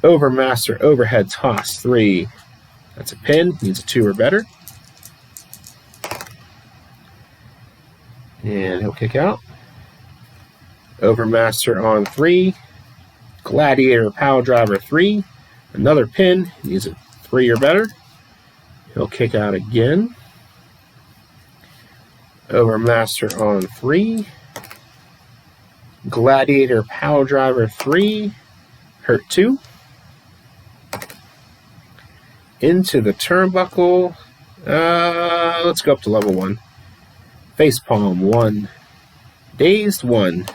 Overmaster overhead toss 3. That's a pin, needs a 2 or better. And he'll kick out. Overmaster on 3. Gladiator Power Driver 3. Another pin, needs a 3 or better. He'll kick out again. Overmaster on 3. Gladiator Power Driver 3. Hurt 2. Into the turnbuckle. Let's go up to level 1. Facepalm 1. Dazed 1.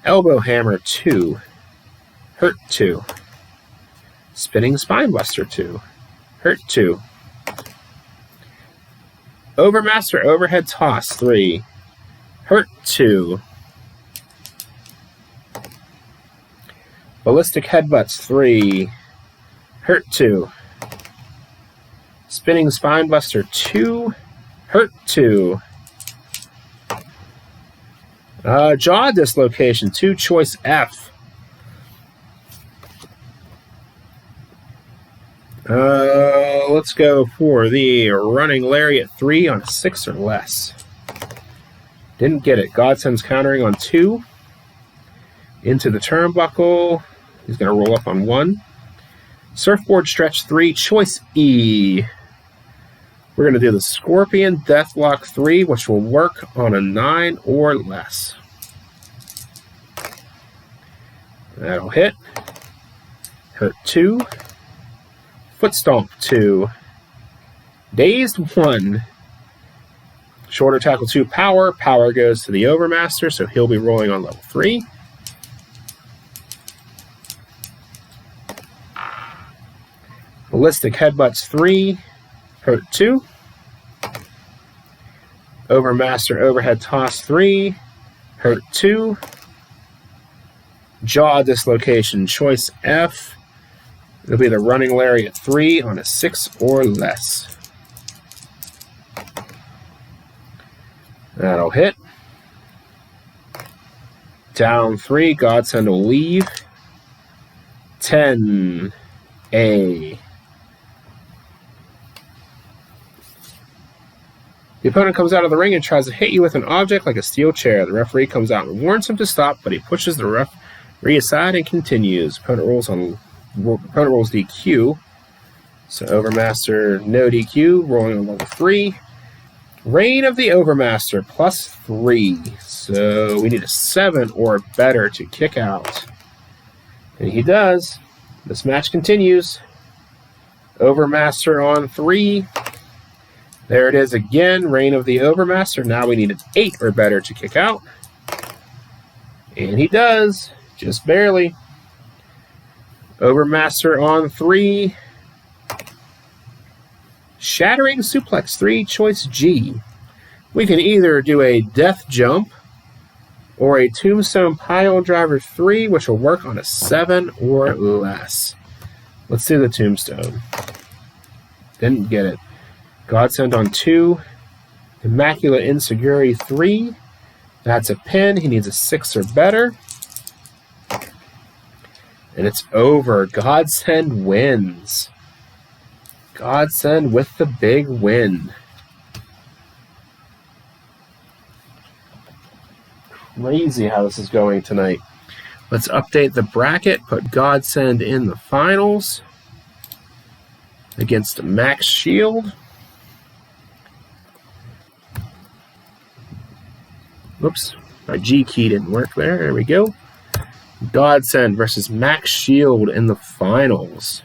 Elbow Hammer 2. Hurt 2. Spinning Spinebuster 2. Hurt 2. Overmaster Overhead Toss 3. Hurt 2. Ballistic Headbutts 3. Hurt 2. Spinning Spinebuster 2. Hurt 2. Jaw Dislocation 2. Choice F. Let's go for the Running Lariat 3 on a 6 or less. Didn't get it. Godsend's countering on 2. Into the turnbuckle. He's going to roll up on 1. Surfboard Stretch 3, Choice E. We're going to do the Scorpion Deathlock 3, which will work on a 9 or less. That'll hit. Hurt 2. Foot Stomp 2. Dazed 1. Shoulder Tackle 2 Power. Power goes to the Overmaster, so he'll be rolling on level 3. Ballistic Headbutts 3. Hurt 2. Overmaster Overhead Toss 3. Hurt 2. Jaw Dislocation Choice F. It'll be the Running Lariat 3 on a 6 or less. That'll hit. Down 3. Godsend will leave. 10. A. The opponent comes out of the ring and tries to hit you with an object like a steel chair. The referee comes out and warns him to stop, but he pushes the referee aside and continues. Opponent rolls DQ. So Overmaster, no DQ, rolling on level 3. Reign of the Overmaster, plus 3. So we need a 7 or better to kick out. And he does. This match continues. Overmaster on 3. There it is again, Reign of the Overmaster. Now we need an 8 or better to kick out. And he does, just barely. Overmaster on 3. Shattering Suplex 3, Choice G. We can either do a Death Jump or a Tombstone Pile Driver 3, which will work on a 7 or less. Let's do the Tombstone. Didn't get it. Godsend on 2. Immaculate Insecurity 3. That's a pin. He needs a 6 or better. And it's over. Godsend wins. Godsend with the big win. Crazy how this is going tonight. Let's update the bracket. Put Godsend in the finals against Max Shield. Whoops, my G key didn't work there. There we go. Godsend versus Max Shield in the finals.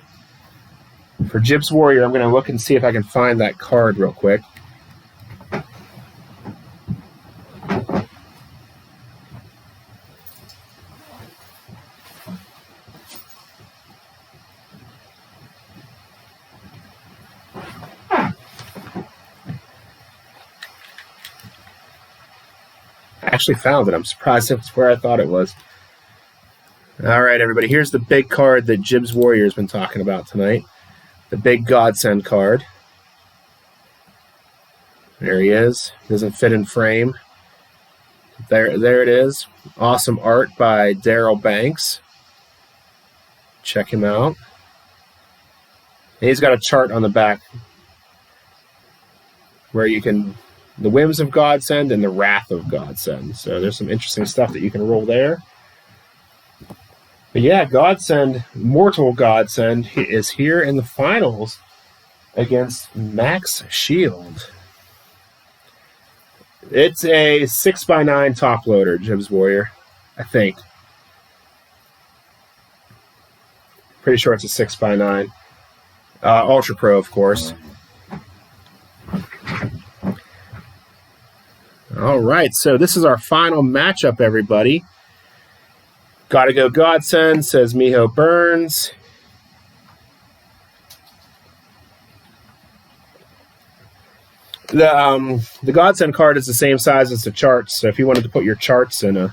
For Jibs Warrior, I'm going to look and see if I can find that card real quick. actually found it. I'm surprised it was where I thought it was. All right, everybody. Here's the big card that Jib's Warrior's been talking about tonight. The big Godsend card. There he is. Doesn't fit in frame. There it is. Awesome art by Daryl Banks. Check him out. And he's got a chart on the back where you can, the Whims of Godsend and the Wrath of Godsend. So there's some interesting stuff that you can roll there. But yeah, Godsend, Mortal Godsend, is here in the finals against Max Shield. It's a 6x9 top loader, Jib's Warrior, I think. Pretty sure it's a 6x9. Ultra Pro, of course. All right, so this is our final matchup, everybody. Gotta go Godsend, says Miho Burns. The Godsend card is the same size as the charts, so if you wanted to put your charts in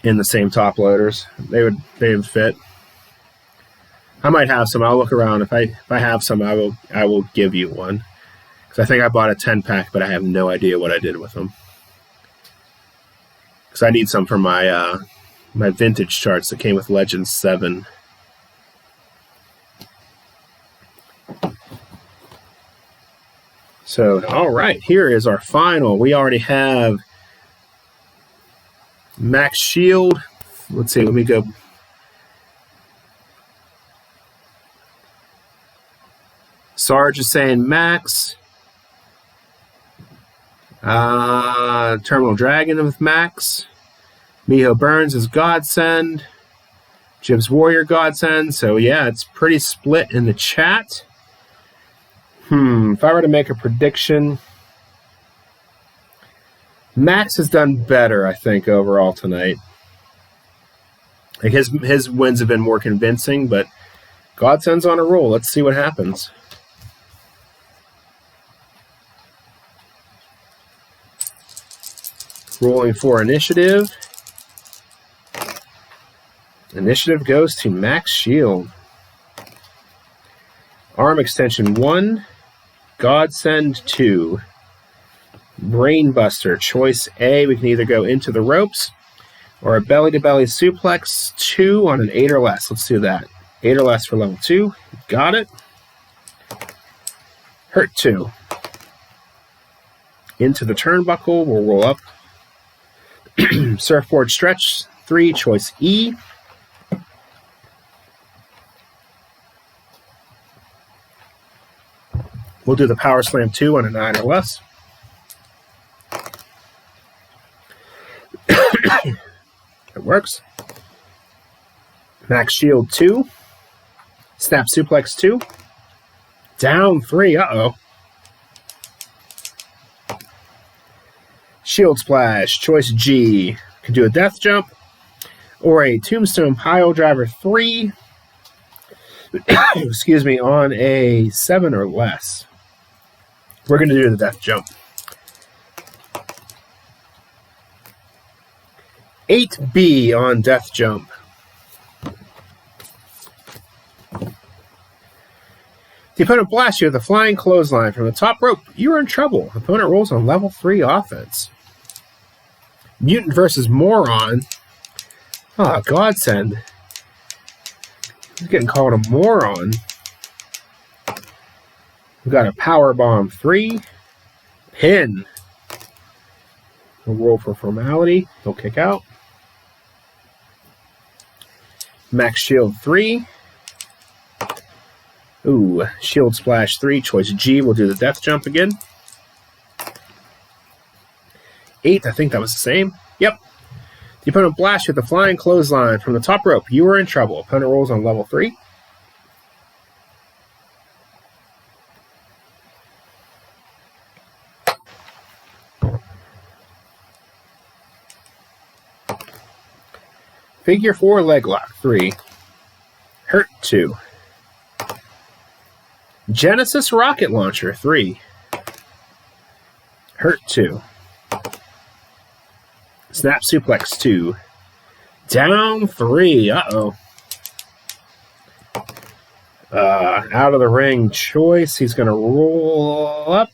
the same top loaders, they would fit. I might have some. I'll look around. If I have some, I will give you one. Because I think I bought a 10-pack, but I have no idea what I did with them. Because I need some for my my vintage charts that came with Legend 7. So, all right, here is our final. We already have Max Shield. Let's see, let me go. Sarge is saying Max. Terminal Dragon with Max. Miho Burns is Godsend. Jib's Warrior Godsend. So yeah, it's pretty split in the chat. If I were to make a prediction, Max has done better, I think, overall tonight. Like his wins have been more convincing, but Godsend's on a roll. Let's see what happens. Rolling for initiative. Initiative goes to Max Shield. Arm Extension 1. Godsend 2. Brainbuster. Choice A. We can either go into the ropes or a belly-to-belly suplex 2 on an 8 or less. Let's do that. 8 or less for level 2. Got it. Hurt 2. Into the turnbuckle. We'll roll up. Surfboard Stretch 3. Choice E. We'll do the Power Slam 2 on a 9 or less. It works. Max Shield 2. Snap Suplex 2. Down 3. Uh-oh. Shield Splash. Choice G. Can do a Death Jump or a Tombstone Pile Driver 3. Excuse me, on a 7 or less. We're going to do the Death Jump. 8B on Death Jump. The opponent blasts you with a flying clothesline from the top rope. You are in trouble. Opponent rolls on level 3 offense. Mutant versus Moron. Oh, Godsend. He's getting called a moron. We've got a Power Bomb 3. Pin. We'll roll for formality. He'll kick out. Max Shield 3. Ooh, Shield Splash 3. Choice G. We'll do the Death Jump again. 8. I think that was the same. Yep. The opponent blasts you with a flying clothesline from the top rope. You are in trouble. Opponent rolls on level 3. Figure 4 leg lock 3. Hurt 2. Genesis rocket launcher 3. Hurt 2. Snap suplex 2. Down 3. Uh-oh. Out of the ring choice. He's going to roll up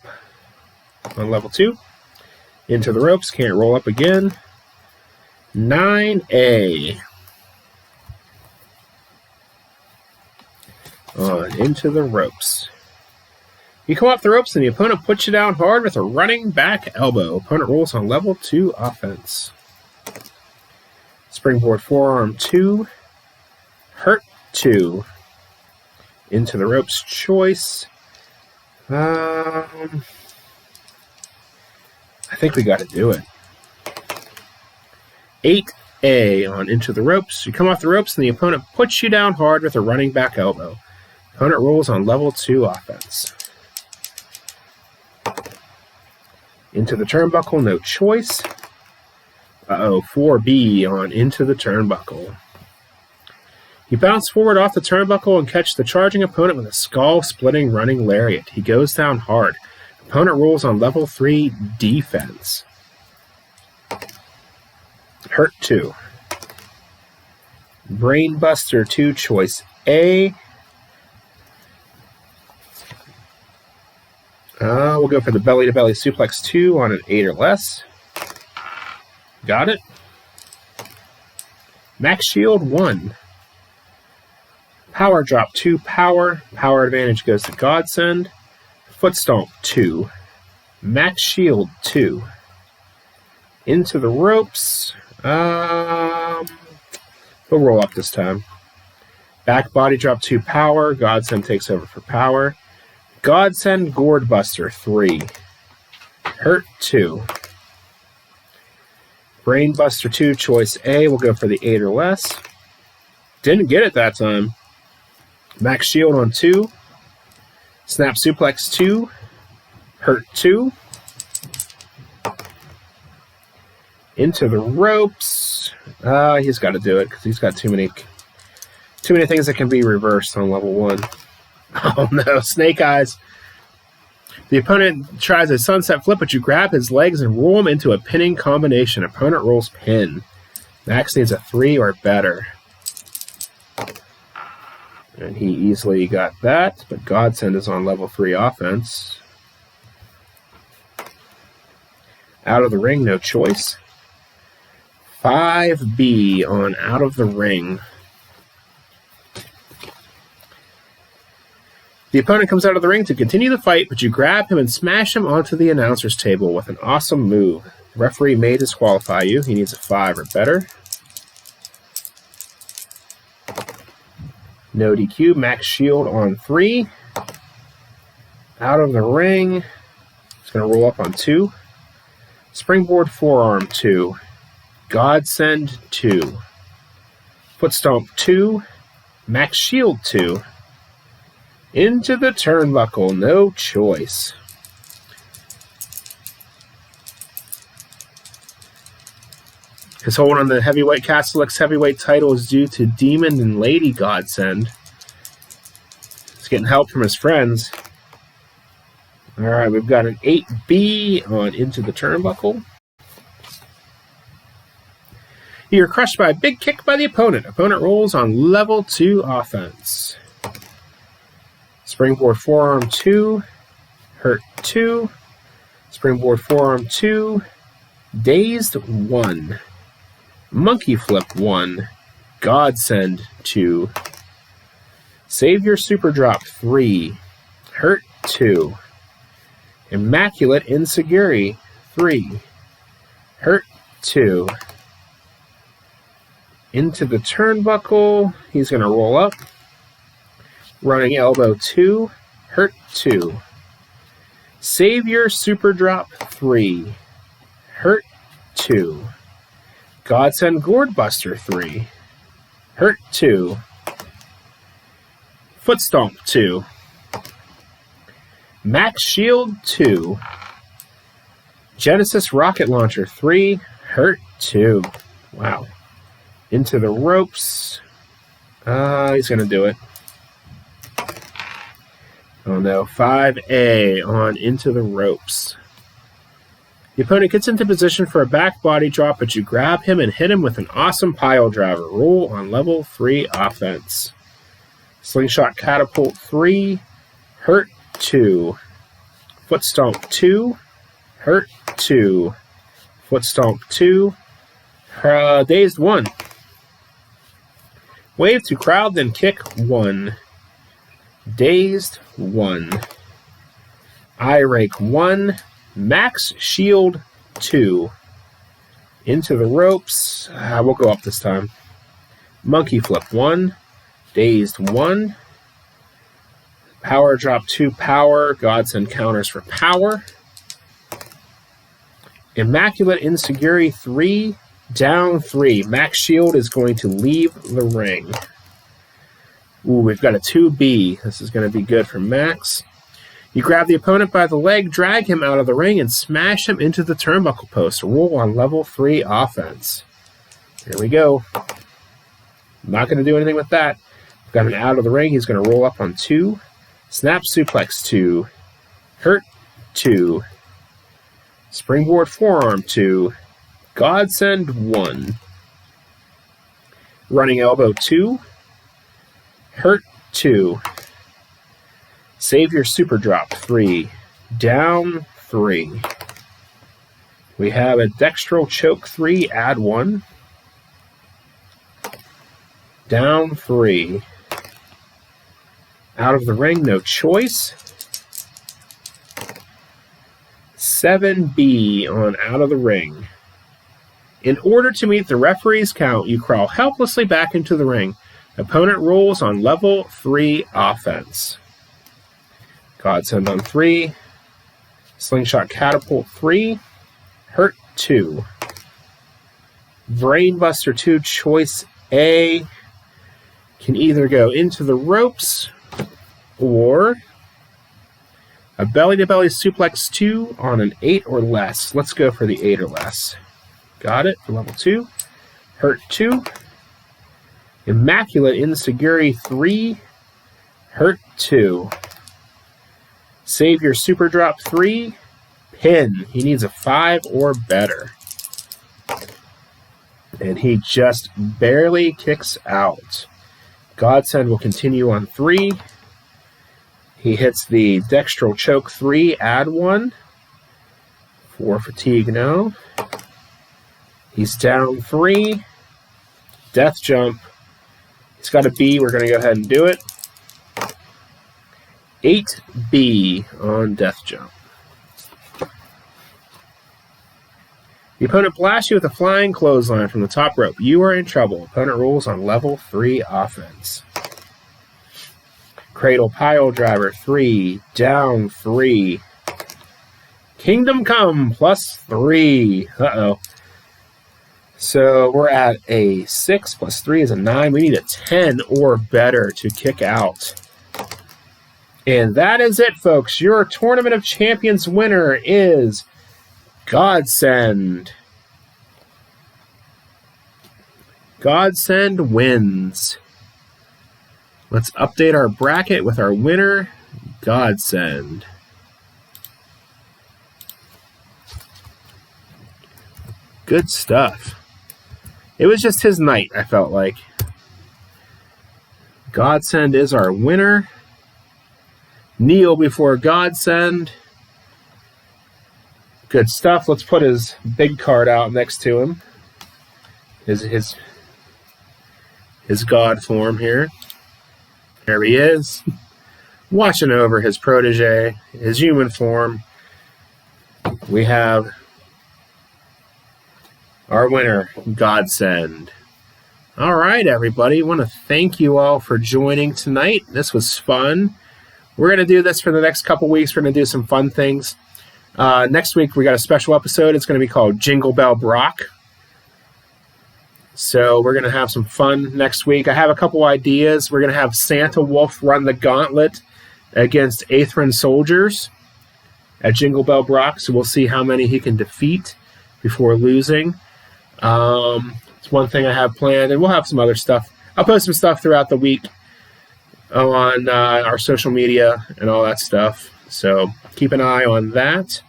on level 2. Into the ropes. Can't roll up again. 9A. On into the ropes. You come off the ropes and the opponent puts you down hard with a running back elbow. Opponent rolls on level 2 offense. Springboard forearm 2. Hurt 2. Into the ropes choice. I think we got to do it. 8A on into the ropes. You come off the ropes and the opponent puts you down hard with a running back elbow. Opponent rolls on level 2 offense. Into the turnbuckle, no choice. 4B on into the turnbuckle. You bounce forward off the turnbuckle and catch the charging opponent with a skull-splitting running lariat. He goes down hard. Opponent rolls on level 3 defense. Hurt 2. Brainbuster 2, choice A. We'll go for the belly-to-belly suplex 2 on an 8 or less. Got it. Max Shield 1. Power Drop 2, power. Power advantage goes to Godsend. Foot Stomp 2. Max Shield 2. Into the ropes. We'll roll up this time. Back Body Drop 2, power. Godsend takes over for power. Godsend Gourd Buster 3. Hurt 2. Brainbuster 2, choice A. We'll go for the 8 or less. Didn't get it that time. Max Shield on 2. Snap Suplex 2. Hurt 2. Into the ropes. He's got to do it because he's got too many things that can be reversed on level 1. Oh no, Snake Eyes. The opponent tries a sunset flip, but you grab his legs and roll him into a pinning combination. Opponent rolls pin. Max needs a 3 or better. And he easily got that, but Godsend is on level 3 offense. Out of the ring, no choice. 5B on out of the ring. The opponent comes out of the ring to continue the fight, but you grab him and smash him onto the announcer's table with an awesome move. The referee may disqualify you. He needs a 5 or better. No DQ. Max Shield on 3. Out of the ring. It's going to roll up on 2. Springboard forearm 2. Godsend 2. Foot Stomp 2. Max Shield 2. Into the turnbuckle, no choice. His hold on the heavyweight Castle X heavyweight title is due to Demon and Lady Godsend. He's getting help from his friends. Alright, we've got an 8B on into the turnbuckle. You're crushed by a big kick by the opponent. Opponent rolls on level 2 offense. Springboard forearm 2, hurt 2, springboard forearm 2, dazed 1, monkey flip 1, Godsend 2, Savior super drop 3, hurt 2, immaculate insecurity 3, hurt 2, into the turnbuckle, he's going to roll up. Running elbow 2, hurt 2. Savior super drop 3, hurt 2. Godsend Gourd Buster 3, hurt 2. Foot Stomp 2. Max Shield 2. Genesis Rocket Launcher 3, hurt 2. Wow. Into the ropes. He's going to do it. Oh no, 5A on into the ropes. The opponent gets into position for a back body drop, but you grab him and hit him with an awesome pile driver. Roll on level 3 offense. Slingshot Catapult 3, hurt 2. Foot Stomp 2, hurt 2. Foot Stomp 2, dazed 1. Wave to crowd, then kick 1. Dazed 1. Eye Rake 1. Max Shield 2. Into the ropes. We'll go up this time. Monkey Flip 1. Dazed 1. Power Drop 2 power. Godsend counters for power. Immaculate Insecurity 3. Down 3. Max Shield is going to leave the ring. Ooh, we've got a 2B. This is going to be good for Max. You grab the opponent by the leg, drag him out of the ring, and smash him into the turnbuckle post. Roll on level 3 offense. Here we go. Not going to do anything with that. Got him out of the ring. He's going to roll up on 2. Snap Suplex 2. Hurt 2. Springboard Forearm 2. Godsend 1. Running Elbow 2. Hurt 2. Savior Super Drop 3. Down 3. We have a Dextral Choke 3. Add 1. Down 3. Out of the ring, no choice. 7B on out of the ring. In order to meet the referee's count, you crawl helplessly back into the ring. Opponent rolls on level 3 offense. Godsend on 3. Slingshot Catapult 3. Hurt 2. Brainbuster 2, choice A. Can either go into the ropes or a belly-to-belly suplex 2 on an 8 or less. Let's go for the 8 or less. Got it for level 2. Hurt 2. Immaculate Insecurity 3. Hurt 2. Savior Super Drop 3. Pin. He needs a 5 or better. And he just barely kicks out. Godsend will continue on 3. He hits the Dextral Choke 3, add 1. 4 fatigue now. He's down 3. Death Jump. He's got a B. We're going to go ahead and do it. 8B on Death Jump. The opponent blasts you with a flying clothesline from the top rope. You are in trouble. Opponent rolls on level 3 offense. Cradle Pile Driver 3. Down 3. Kingdom Come plus 3. Uh-oh. So we're at a 6 plus 3 is a 9. We need a 10 or better to kick out. And that is it, folks. Your Tournament of Champions winner is Godsend. Godsend wins. Let's update our bracket with our winner, Godsend. Good stuff. It was just his night, I felt like. Godsend is our winner. Kneel before Godsend. Good stuff. Let's put his big card out next to him. His God form here. There he is. Watching over his protege, his human form. We have our winner, Godsend. All right, everybody. I want to thank you all for joining tonight. This was fun. We're going to do this for the next couple weeks. We're going to do some fun things. Next week, we got a special episode. It's going to be called Jingle Bell Brock. So we're going to have some fun next week. I have a couple ideas. We're going to have Santa Wolf run the gauntlet against Aethrin soldiers at Jingle Bell Brock. So we'll see how many he can defeat before losing. It's one thing I have planned, and we'll have some other stuff. I'll post some stuff throughout the week on our social media and all that stuff. So keep an eye on that.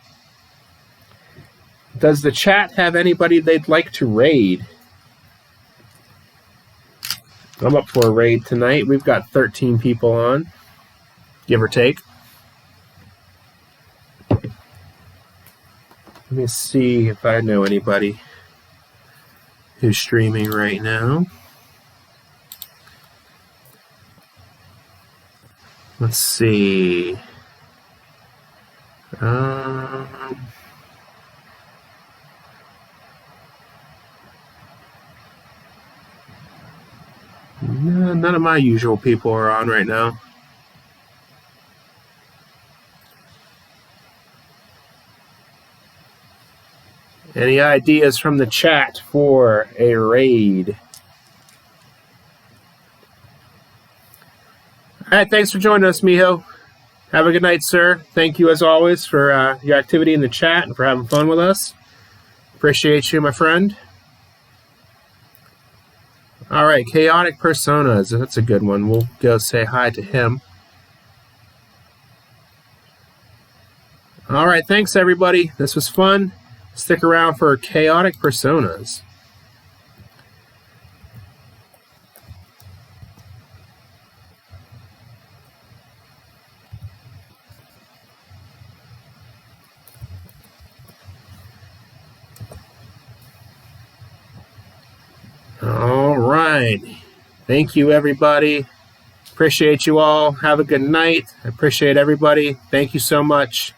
Does the chat have anybody they'd like to raid? I'm up for a raid tonight. We've got 13 people on, give or take. Let me see if I know anybody who's streaming right now. Let's see. None of my usual people are on right now. Any ideas from the chat for a raid? All right, thanks for joining us, Miho. Have a good night, sir. Thank you, as always, for your activity in the chat and for having fun with us. Appreciate you, my friend. All right, Chaotic Personas. That's a good one. We'll go say hi to him. All right, thanks, everybody. This was fun. Stick around for Chaotic Personas. All right. Thank you, everybody. Appreciate you all. Have a good night. I appreciate everybody. Thank you so much.